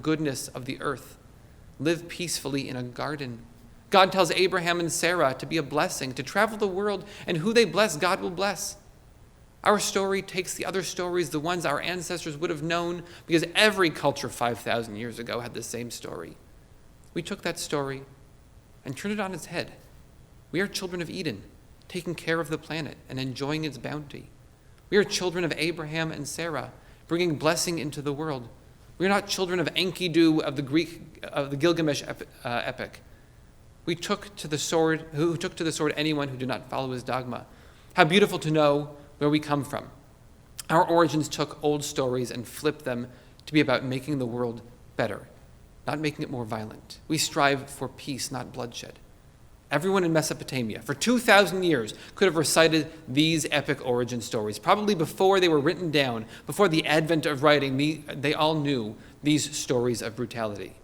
goodness of the earth, live peacefully in a garden. God tells Abraham and Sarah to be a blessing, to travel the world, and who they bless, God will bless. Our story takes the other stories, the ones our ancestors would have known, because every culture 5,000 years ago had the same story. We took that story and turned it on its head. We are children of Eden, taking care of the planet and enjoying its bounty. We are children of Abraham and Sarah, bringing blessing into the world. We are not children of Enkidu of the Gilgamesh epic. Who took to the sword anyone who did not follow his dogma. How beautiful to know where we come from. Our origins took old stories and flipped them to be about making the world better, not making it more violent. We strive for peace, not bloodshed. Everyone in Mesopotamia for 2,000 years could have recited these epic origin stories. Probably before they were written down, before the advent of writing, they all knew these stories of brutality.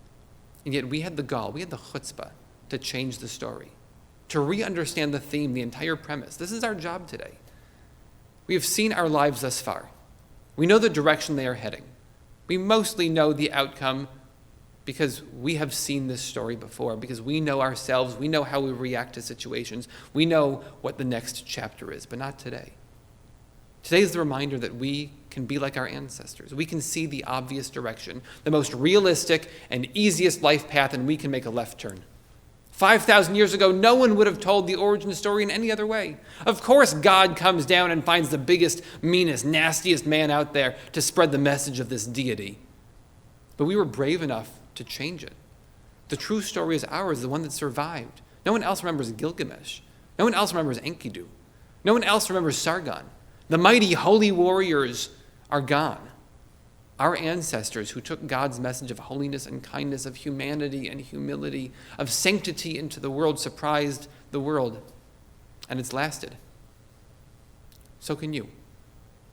And yet we had the gall, we had the chutzpah to change the story, to re-understand the theme, the entire premise. This is our job today. We have seen our lives thus far. We know the direction they are heading. We mostly know the outcome because we have seen this story before, because we know ourselves, we know how we react to situations, we know what the next chapter is, but not today. Today is the reminder that we can be like our ancestors. We can see the obvious direction, the most realistic and easiest life path, and we can make a left turn. 5,000 years ago, no one would have told the origin story in any other way. Of course, God comes down and finds the biggest, meanest, nastiest man out there to spread the message of this deity. But we were brave enough to change it. The true story is ours, the one that survived. No one else remembers Gilgamesh. No one else remembers Enkidu. No one else remembers Sargon. The mighty holy warriors are gone. Our ancestors who took God's message of holiness and kindness, of humanity and humility, of sanctity into the world, surprised the world, and it's lasted. So can you.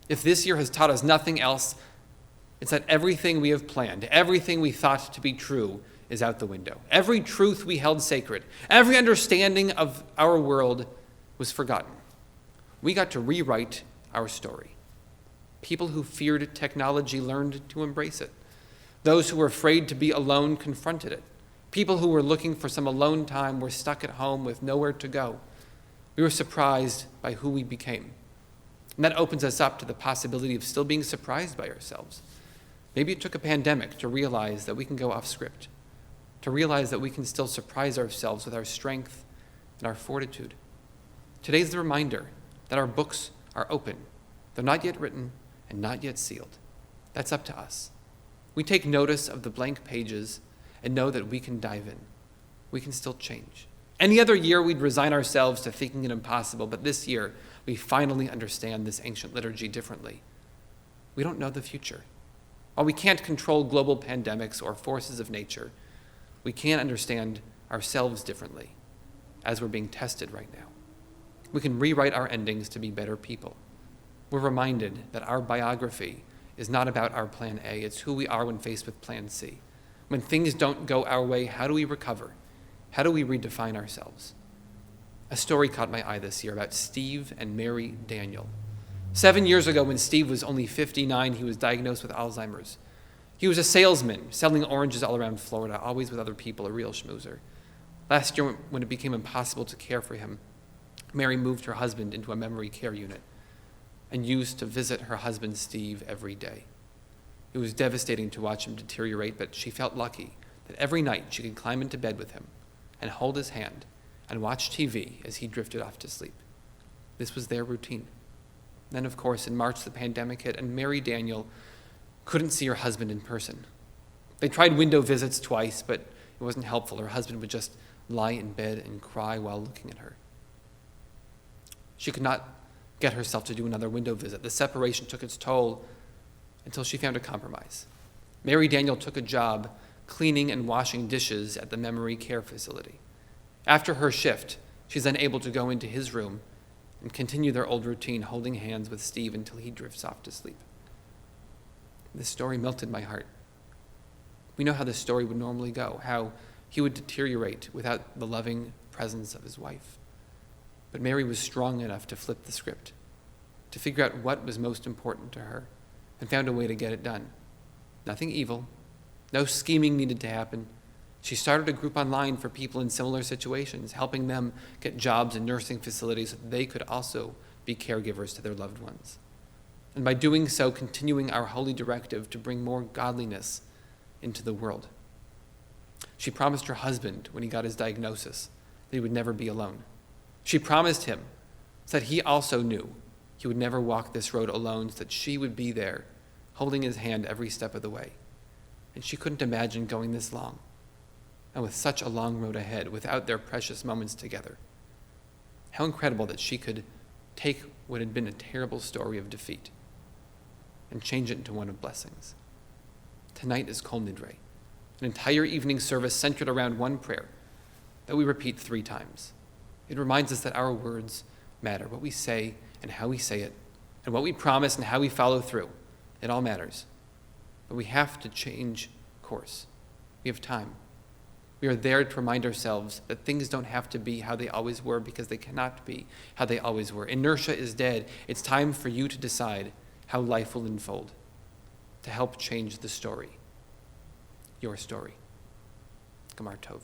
If this year has taught us nothing else, it's that everything we have planned, everything we thought to be true is out the window. Every truth we held sacred, every understanding of our world was forgotten. We got to rewrite our story. People who feared technology learned to embrace it. Those who were afraid to be alone confronted it. People who were looking for some alone time were stuck at home with nowhere to go. We were surprised by who we became. And that opens us up to the possibility of still being surprised by ourselves. Maybe it took a pandemic to realize that we can go off script, to realize that we can still surprise ourselves with our strength and our fortitude. Today's the reminder that our books are open. They're not yet written and not yet sealed. That's up to us. We take notice of the blank pages and know that we can dive in. We can still change. Any other year we'd resign ourselves to thinking it impossible, but this year we finally understand this ancient liturgy differently. We don't know the future. While we can't control global pandemics or forces of nature, we can understand ourselves differently, as we're being tested right now. We can rewrite our endings to be better people. We're reminded that our biography is not about our plan A, it's who we are when faced with plan C. When things don't go our way, how do we recover? How do we redefine ourselves? A story caught my eye this year about Steve and Mary Daniel. 7 years ago, when Steve was only 59, he was diagnosed with Alzheimer's. He was a salesman, selling oranges all around Florida, always with other people, a real schmoozer. Last year, when it became impossible to care for him, Mary moved her husband into a memory care unit and used to visit her husband, Steve, every day. It was devastating to watch him deteriorate, but she felt lucky that every night she could climb into bed with him and hold his hand and watch TV as he drifted off to sleep. This was their routine. Then, of course, in March, the pandemic hit, and Mary Daniel couldn't see her husband in person. They tried window visits twice, but it wasn't helpful. Her husband would just lie in bed and cry while looking at her. She could not get herself to do another window visit. The separation took its toll until she found a compromise. Mary Daniel took a job cleaning and washing dishes at the memory care facility. After her shift, she's then able to go into his room and continue their old routine, holding hands with Steve until he drifts off to sleep. This story melted my heart. We know how this story would normally go, how he would deteriorate without the loving presence of his wife. But Mary was strong enough to flip the script, to figure out what was most important to her, and found a way to get it done. Nothing evil, no scheming needed to happen. She started a group online for people in similar situations, helping them get jobs in nursing facilities so that they could also be caregivers to their loved ones. And by doing so, continuing our holy directive to bring more godliness into the world. She promised her husband, when he got his diagnosis, that he would never be alone. She promised him so that he also knew he would never walk this road alone, so that she would be there, holding his hand every step of the way. And she couldn't imagine going this long, and with such a long road ahead, without their precious moments together. How incredible that she could take what had been a terrible story of defeat and change it into one of blessings. Tonight is Kol Nidrei, an entire evening service centered around one prayer that we repeat 3 times. It reminds us that our words matter, what we say and how we say it, and what we promise and how we follow through. It all matters. But we have to change course. We have time. We are there to remind ourselves that things don't have to be how they always were, because they cannot be how they always were. Inertia is dead. It's time for you to decide how life will unfold, to help change the story, your story. Gamar Tov.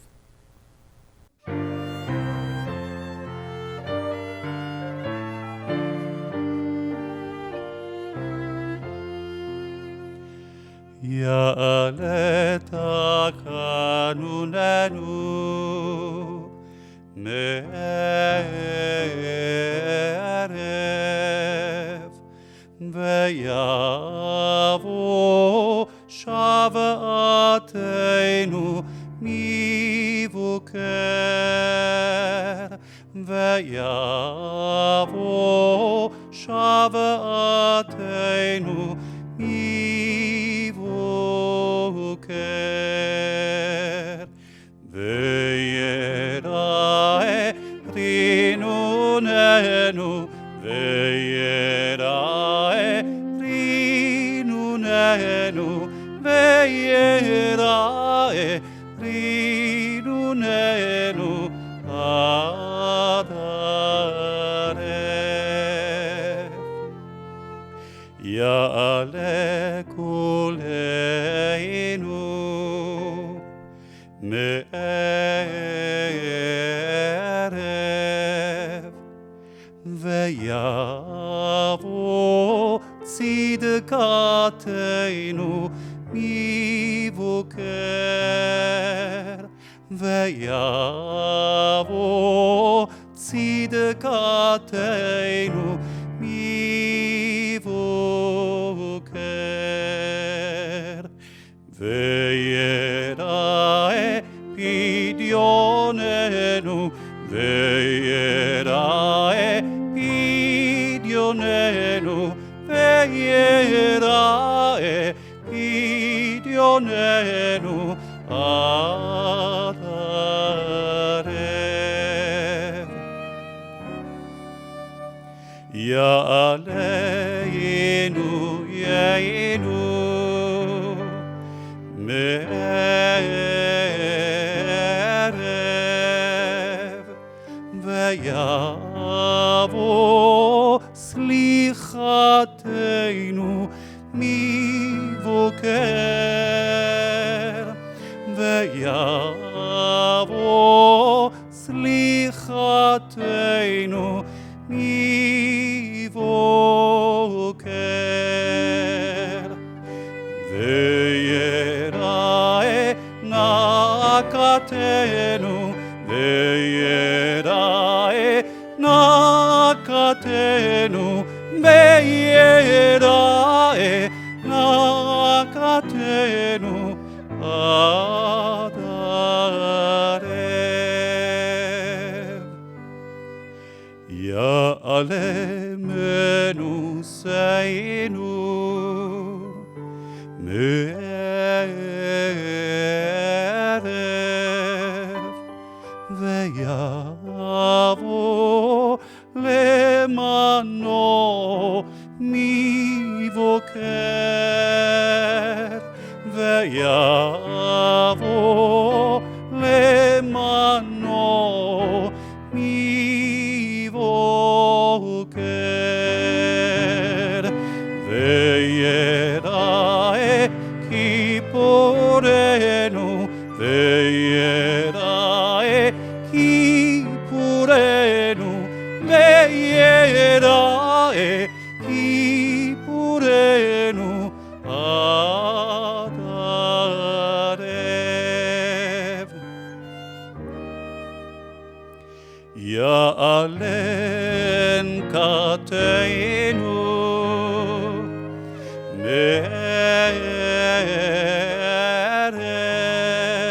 יעלה תקנוננו מערב ויבוא שוועתנו מבוקר ויבוא שוועתנו מבוקר ויראה רינוננו ויראה רינוננו ויראה רינוננו עד הערב יעלה קולנו מערב ויבוא צדקתנו מבוקר ויבוא צדקתנו מבוקר ויראה פדיוננו ויראה פדיוננו ויראה פדיוננו עד מערב ויבוא סליחתנו מבוקר ויבוא סליחתנו מבוקר ויראה נקתנו ויראה נקתנו ויראה נקתנו עד הערב יעלמנו שיינו מערב ויבוא למנו מבוקר ויבוא למנו מבוקר ויראה כיפורנו ויראה כיפורנו ויראה כיפורנו עד הערב יעלן כתנו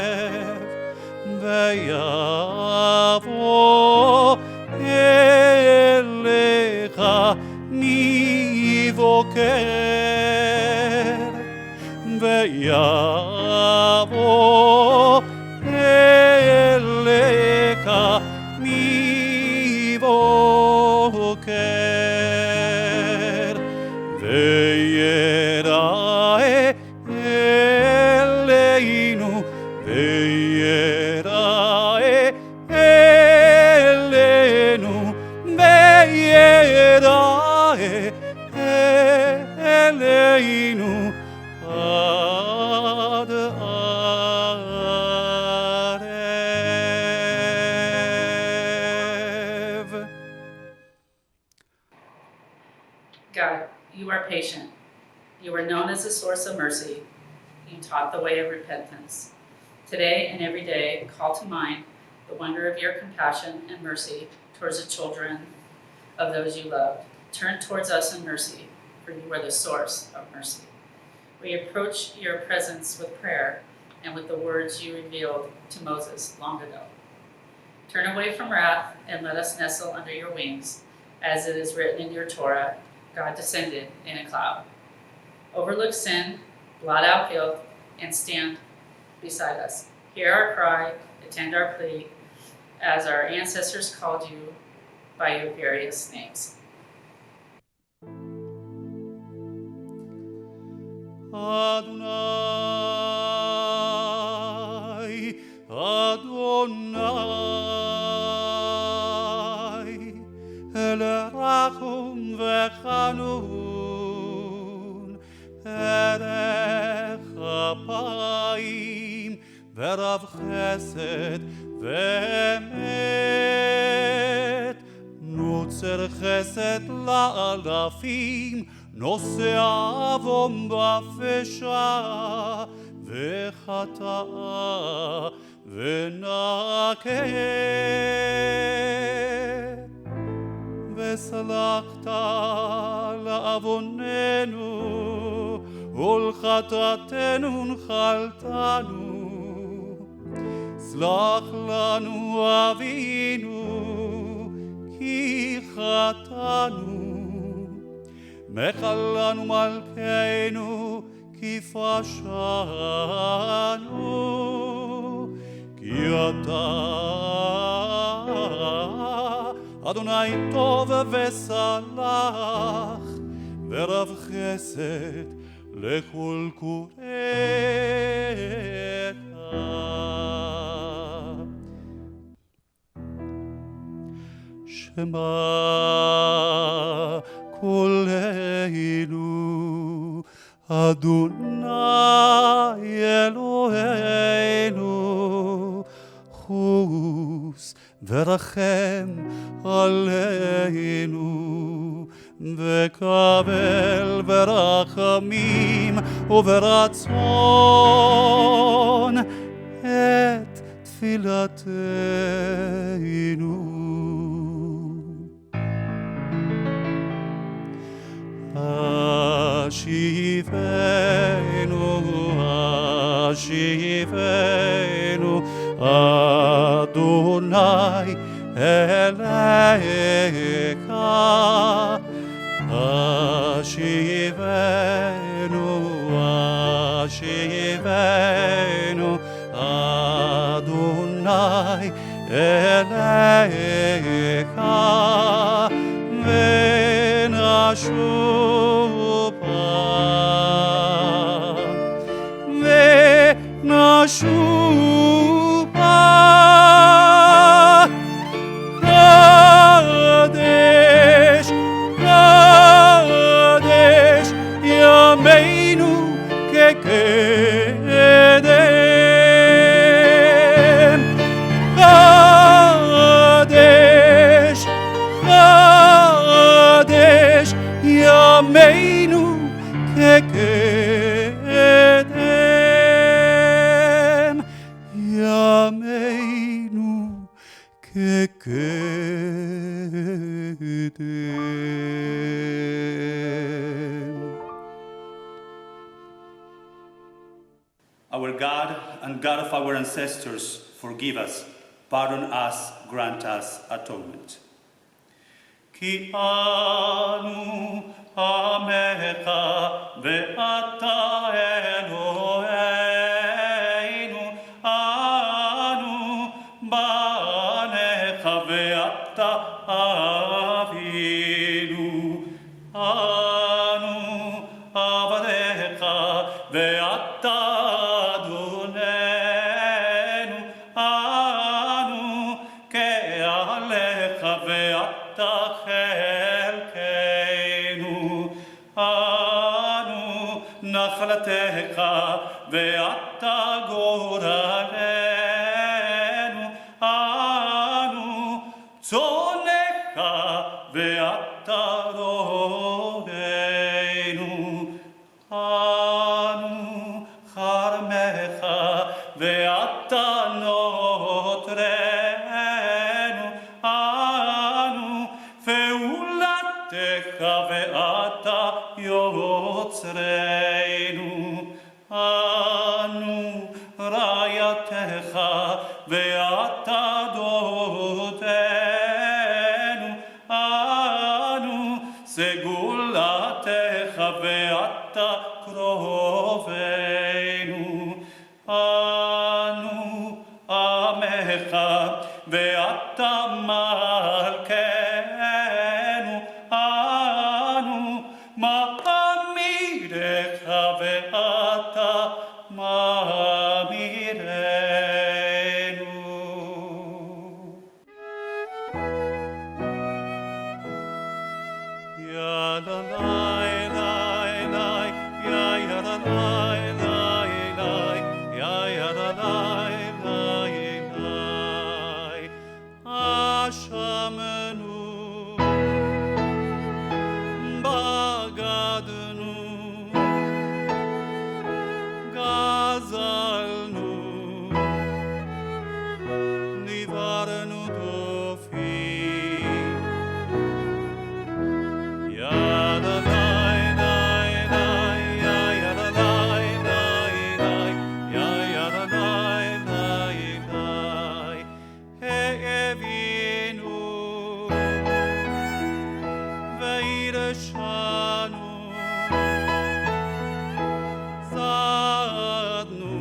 מערב ויבוא אליך מבוקר ויבוא אליך מבוקר ויראה אלינו ויראה אלינו ויראה אלינו עד הערב. God, you are patient. You are known as the source of mercy. You taught the way of repentance. Today and every day, call to mind the wonder of your compassion and mercy towards the children of those you love. Turn towards us in mercy, for you are the source of mercy. We approach your presence with prayer and with the words you revealed to Moses long ago. Turn away from wrath and let us nestle under your wings, as it is written in your Torah, God descended in a cloud. Overlook sin, blot out guilt, and stand beside us. Hear our cry, attend our plea, as our ancestors called you by your various names. Adonai, Adonai, El Rachum v'Chanun, Erech Apayim, V'Rav Chesed v'Emet, Nutzer Chesed la'alafim, נושא עוון בפשע וחטא ונקה וסלחת לעווננו ולחטאתנו נחלתנו סלח לנו אבינו כי חטאנו מחלנו מלכנו כי פשענו כי אתה אדוני טוב וסלח ורב חסד לכל קורא שמע קולנו, אדוני אלוהינו, חוס ורחם עלינו, וקבל ברחמים וברצון את תפילתנו. השיבנו, אדוני אליך, השיבנו, אדוני אליך, ונשובה קדש, קדש ימינו כקדם, קדש, קדש ימינו כקדם, ימינו כקדם. Our God and God of our ancestors, forgive us, pardon us, grant us atonement. כי אנו עמך ואתה אלוהינו, אנו בניך ואתה אבינו, אנו עבדיך ואתה אדוננו, אנו כעליך ואתה חלקנו, אנו נחלתך ואתה גורלנו, אנו צונך ואתה רוענו, אנו חרמך ואתה נוטרנו, אנו פעולתך ואתה יוצרנו, אנו רעייתך ואתה דודנו, אנו סגולתך ואתה קרובנו, אנו עמך ואתה מלכנו, אנו מאמירך ואתה מאמירנו. יא לה לה לה יא יא לה לה יא יא לה לה אשמנו, בגדנו, גזלנו, דיברנו דופים. יא לה לה לה יא יא לה לה יא יא לה לה הבינו וירשנו, צעדנו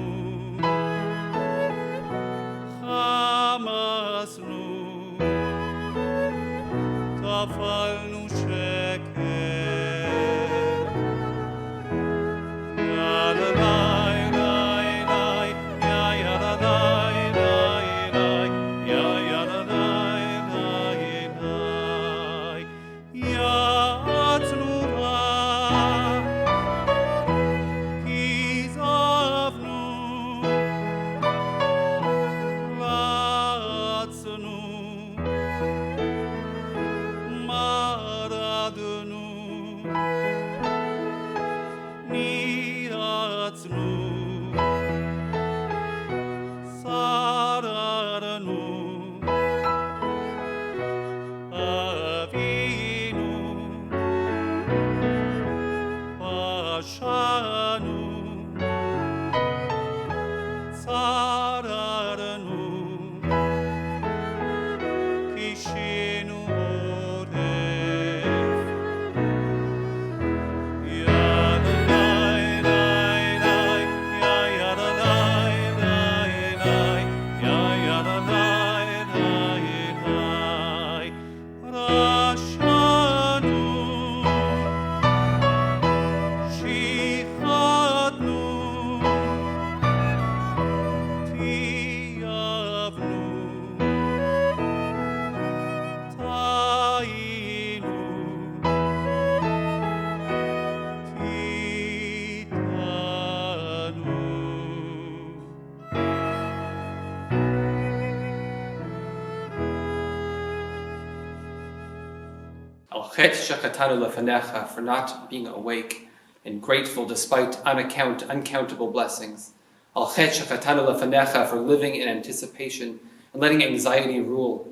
Al chet shechatanu lefanecha, for not being awake and grateful despite uncountable blessings. Al chet shechatanu lefanecha, for living in anticipation and letting anxiety rule.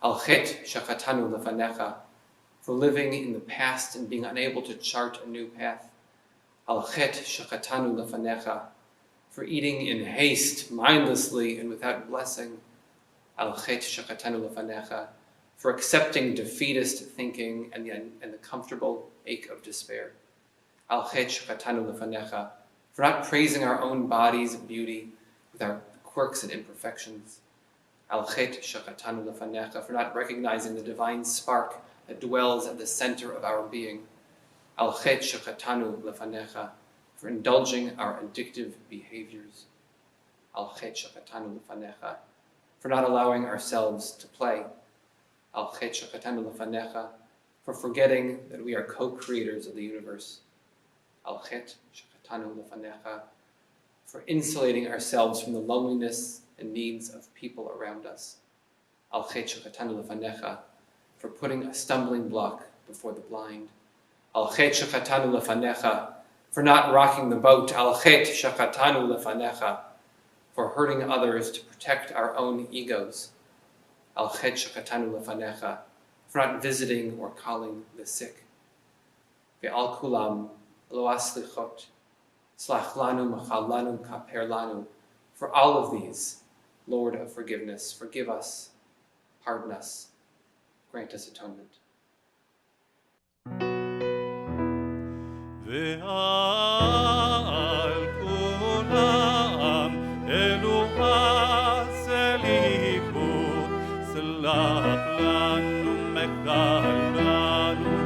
Al chet shechatanu lefanecha, for living in the past and being unable to chart a new path. Al chet shechatanu lefanecha, for eating in haste, mindlessly, and without blessing. Al chet shechatanu lefanecha, for accepting defeatist thinking and the comfortable ache of despair. Al chet shechatanu lefanecha, for not praising our own body's beauty with our quirks and imperfections. Al chet shechatanu lefanecha, for not recognizing the divine spark that dwells at the center of our being. Al chet shechatanu lefanecha, for indulging our addictive behaviors. Al chet shechatanu lefanecha, for not allowing ourselves to play. Al chet shechatanu lefanecha, for forgetting that we are co-creators of the universe. Al chet shechatanu lefanecha, for insulating ourselves from the loneliness and needs of people around us. Al chet shechatanu lefanecha, for putting a stumbling block before the blind. Al chet shechatanu lefanecha, for not rocking the boat. Al chet shechatanu lefanecha, for hurting others to protect our own egos. Al chet shechatanu lefanecha, for not visiting or calling the sick. Ve'al kulam lo aslichot, slach lanu machal lanu kaper lanu. For all of these, Lord of forgiveness, forgive us, pardon us, grant us atonement. ועל כולם אלוה סליחו, סלח לנו מחל לנו,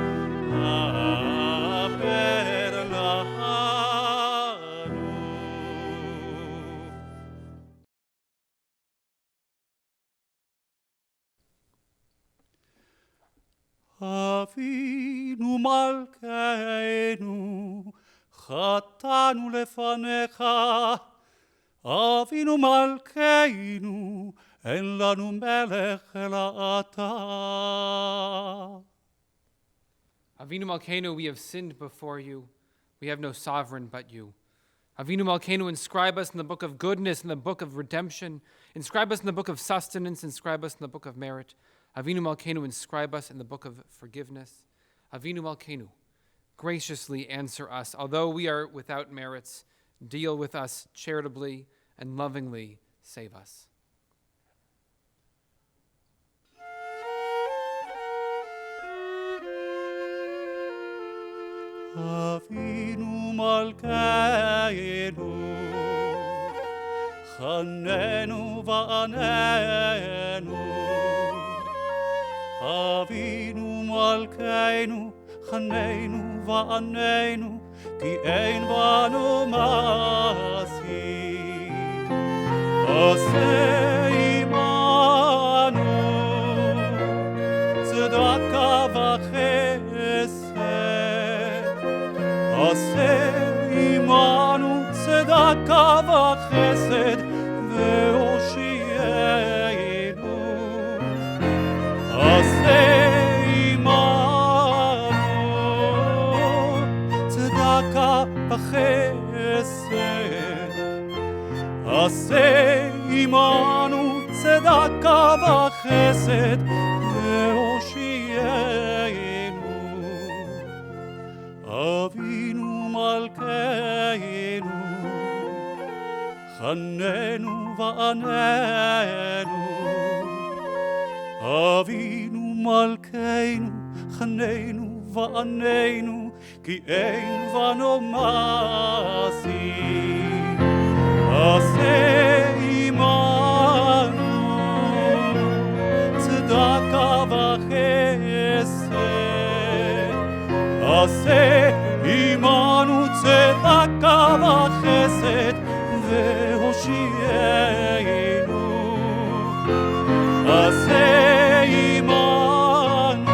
כפר לנו. אבינו מלכנו, חטאנו לפניך. אבינו מלכנו, אין לנו מלך אלא אתה. Avinu Malkeinu, we have sinned before you. We have no sovereign but you. Avinu Malkeinu, inscribe us in the book of goodness, in the book of redemption. Inscribe us in the book of sustenance. Inscribe us in the book of merit. Avinu Malkeinu, inscribe us in the book of forgiveness. Avinu Malkeinu, graciously answer us. Although we are without merits, deal with us charitably and lovingly save us. אבינו מלכנו, חננו ועננו. אבינו מלכנו, חננו ועננו, כי אין בנו מעשים. עשה עמנו צדקה וחסד. עשה עמנו צדקה וחסד והושיענו. עשה עמנו צדקה וחסד. עשה עמנו צדקה וחסד והושיענו. אבינו מלכנו, חננו ועננו. אבינו מלכנו, חננו ועננו, כי אין בנו מעשים. עשה עמנו צדקה וחסד. עשה עמנו צדקה וחסד והושיענו. עשה עמנו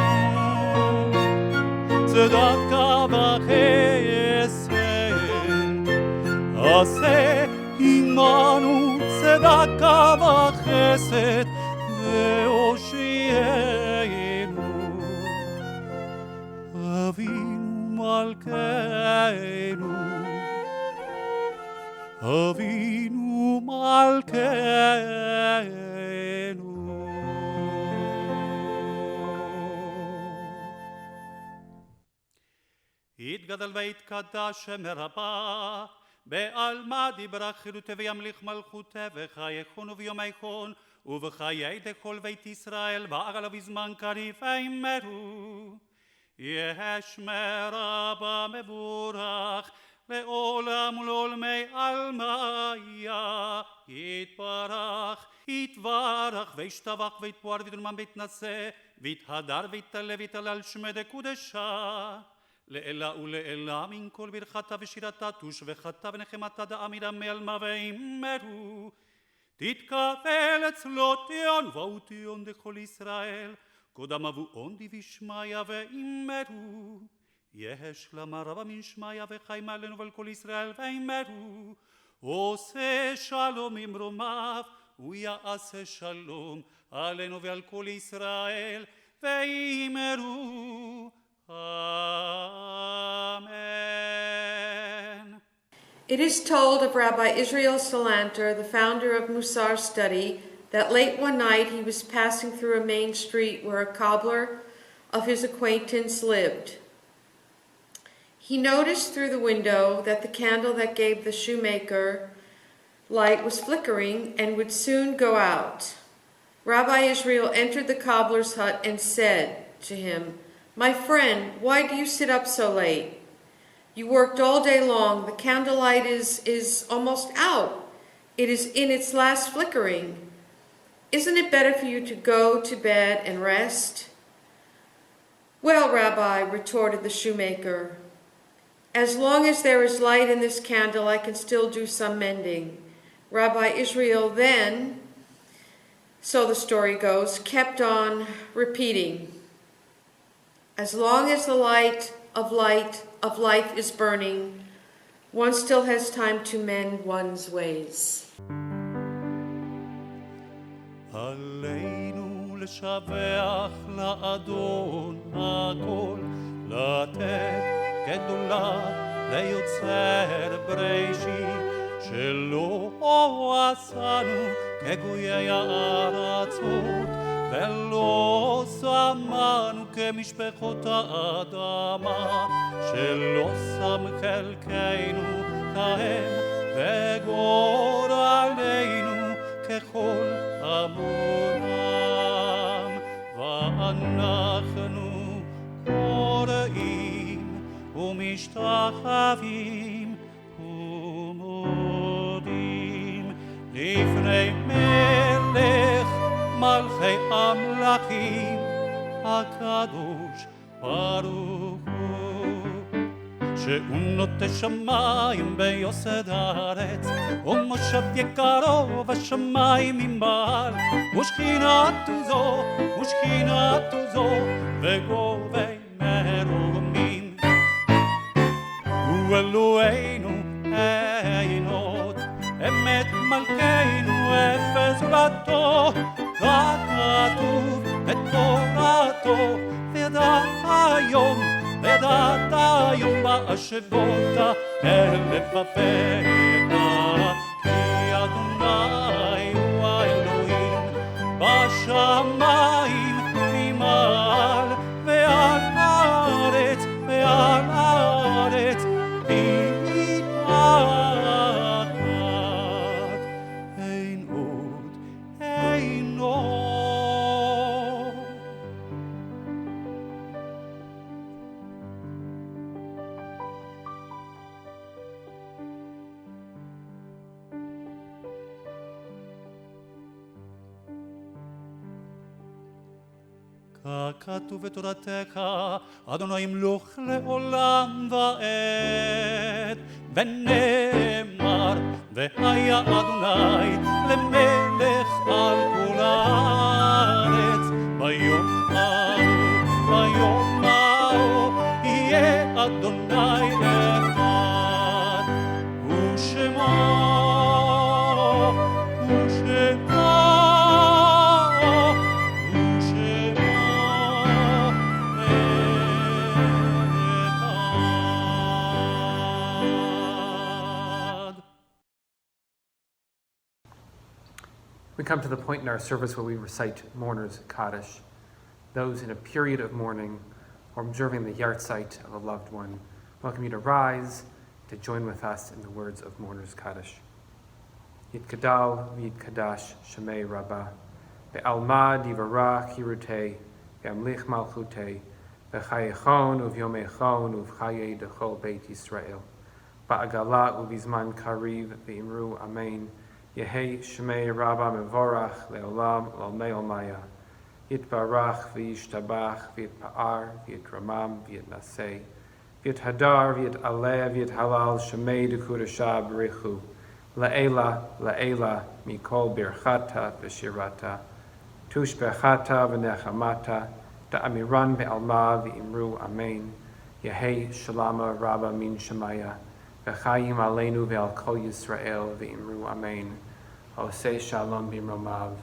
צדקה וחסד. עשה עמנו צדקה וחסד והושיענו. אבינו מלכנו, אבינו מלכנו. יתגדל ויתקדש שם רבה, בעלמא דיברה חירותי וימליך מלכותי, וחייכון וביומייכון, ובחיי דכל בית ישראל, ועגל בזמן קריב אמרו. יש מרבה מבורך, לעולם ולעולמי עלמיה, יתברך, יתברך, וישתבח ויתפואר ויתרומם ויתנשא, ויתהדר ויתעלה ויתהלל שמי דקודשה. לעילה ולעילה מן כל ברכתה ושירתה תושבחתה ונחמתה דאמירה מעלמה ואמרו. תתקבל אצלו ציון ובאו ציון דכל ישראל, קודם אבואון דבשמיא ואמרו. יש למה רבה מן שמיא וחיים עלינו ועל כל ישראל ואמרו. עושה שלום ממרומיו ויעשה שלום עלינו ועל כל ישראל ואמרו. Amen. It is told of Rabbi Israel Salanter, the founder of Musar Study, that late one night he was passing through a main street where a cobbler of his acquaintance lived. He noticed through the window that the candle that gave the shoemaker light was flickering and would soon go out. Rabbi Israel entered the cobbler's hut and said to him, "My friend, why do you sit up so late? You worked all day long. The candlelight is almost out. It is in its last flickering. Isn't it better for you to go to bed and rest?" "Well, Rabbi," retorted the shoemaker, "as long as there is light in this candle, I can still do some mending." Rabbi Israel then, so the story goes, kept on repeating, "As long as the light of life is burning, one still has time to mend one's ways." עלינו לשבח לאדון הכל, לתת גדולה ליוצר בראשית, שלא עשנו כגויי הארצות, ולא שמנו כמשפחות האדמה, שלא שם חלקנו כהם וגורלנו ככל המונם. ואנחנו קוראים ומשתחווים ומודים לפני מלך מלכי המלכים הקדוש ברוך הוא, שהוא נוטה שמיים ביוסד הארץ, ומושב יקרו בשמיים ממעל, ושכינתו זו וגובי מרומים. הוא אלוהינו עינות, אמת מלכנו אפס זולתו, כתוב בתורתו, וידעת היום בהשבות אל לבביך, כי אדוני הוא האלוהים בשמיים ממעל, ועל הארץ מתחת, אין עוד. ככתוב בתורתך, אדוני ימלוך לעולם ועד, ונאמר, והיה אדוני למלך על כל הארץ, ביום ההוא יהיה אדוני אחד, ושמו We come to the point in our service where we recite mourner's Kaddish. Those in a period of mourning or observing the yahrzeit of a loved one, welcome you to rise, to join with us in the words of mourner's Kaddish. Yitkadal v'yitkadash shemei Rabba, be'alma divarach hirutei, be'amlich malchutei, be'chayechon uvyomechon uvchaye dechol beit Yisrael, ba'agala uvizman kariv ve'imru amen, Yehei shemei Rabba mevorach le'olam l'olmei olmaya, Yitbarach v'yishtabach v'yitpa'ar v'yitramam v'yitnaseh, v'yithadar v'yitaleh v'yithalal shemei dekudashah b'richu, la'ela la'ela mikol birchata v'shirata, tushbechata v'nechamata, da'amiran be'alma v'imru amen, Yehei shalama Rabba min shemaya, v'chayim aleinu ve'al kol Yisrael v'imru amen, ha'oseh shalom b'imromav,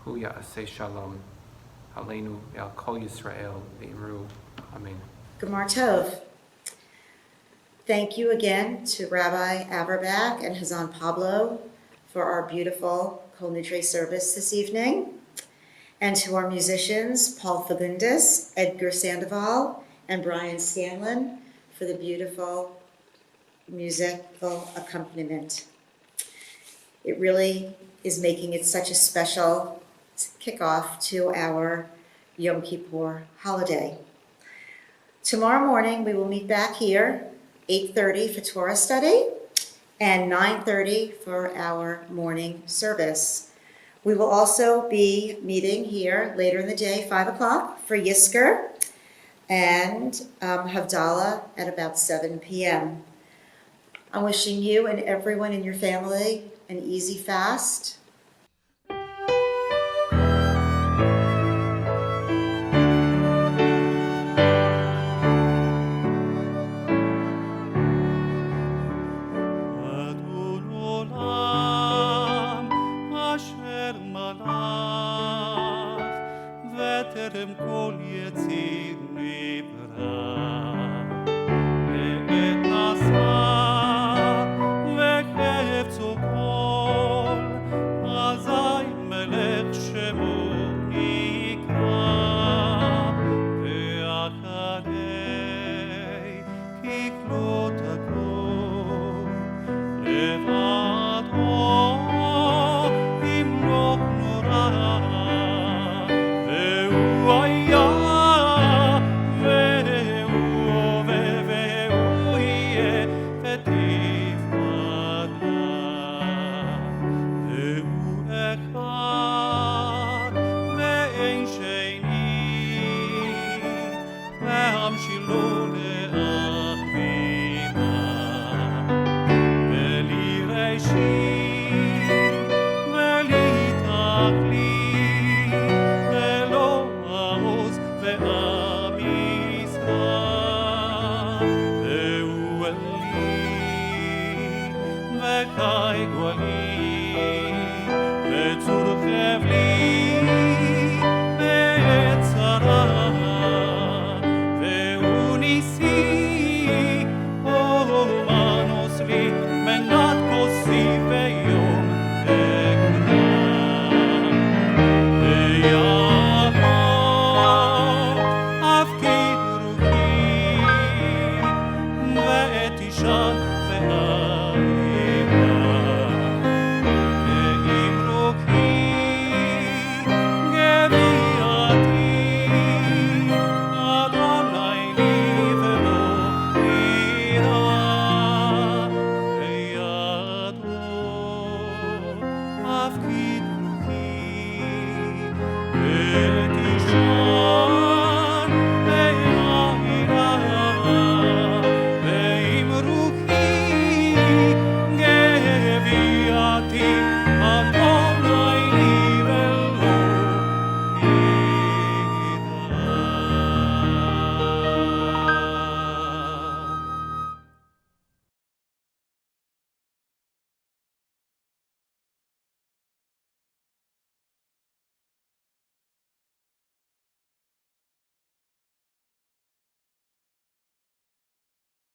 hu ya'aseh shalom. Aleinu ve'al kol Yisrael v'imru. Amen. Gemar Tov. Thank you again to Rabbi Averbach and Hazzan Pablo for our beautiful Kol Nidrei service this evening, and to our musicians, Paul Fagundes, Edgar Sandoval, and Brian Scanlon for the beautiful musical accompaniment. It really is making it such a special kickoff to our Yom Kippur holiday. Tomorrow morning we will meet back here, 8:30 for Torah study and 9:30 for our morning service. We will also be meeting here later in the day, 5 o'clock for Yisker and Havdalah at about 7 p.m. I'm wishing you and everyone in your family an easy fast. וטרם כל יציר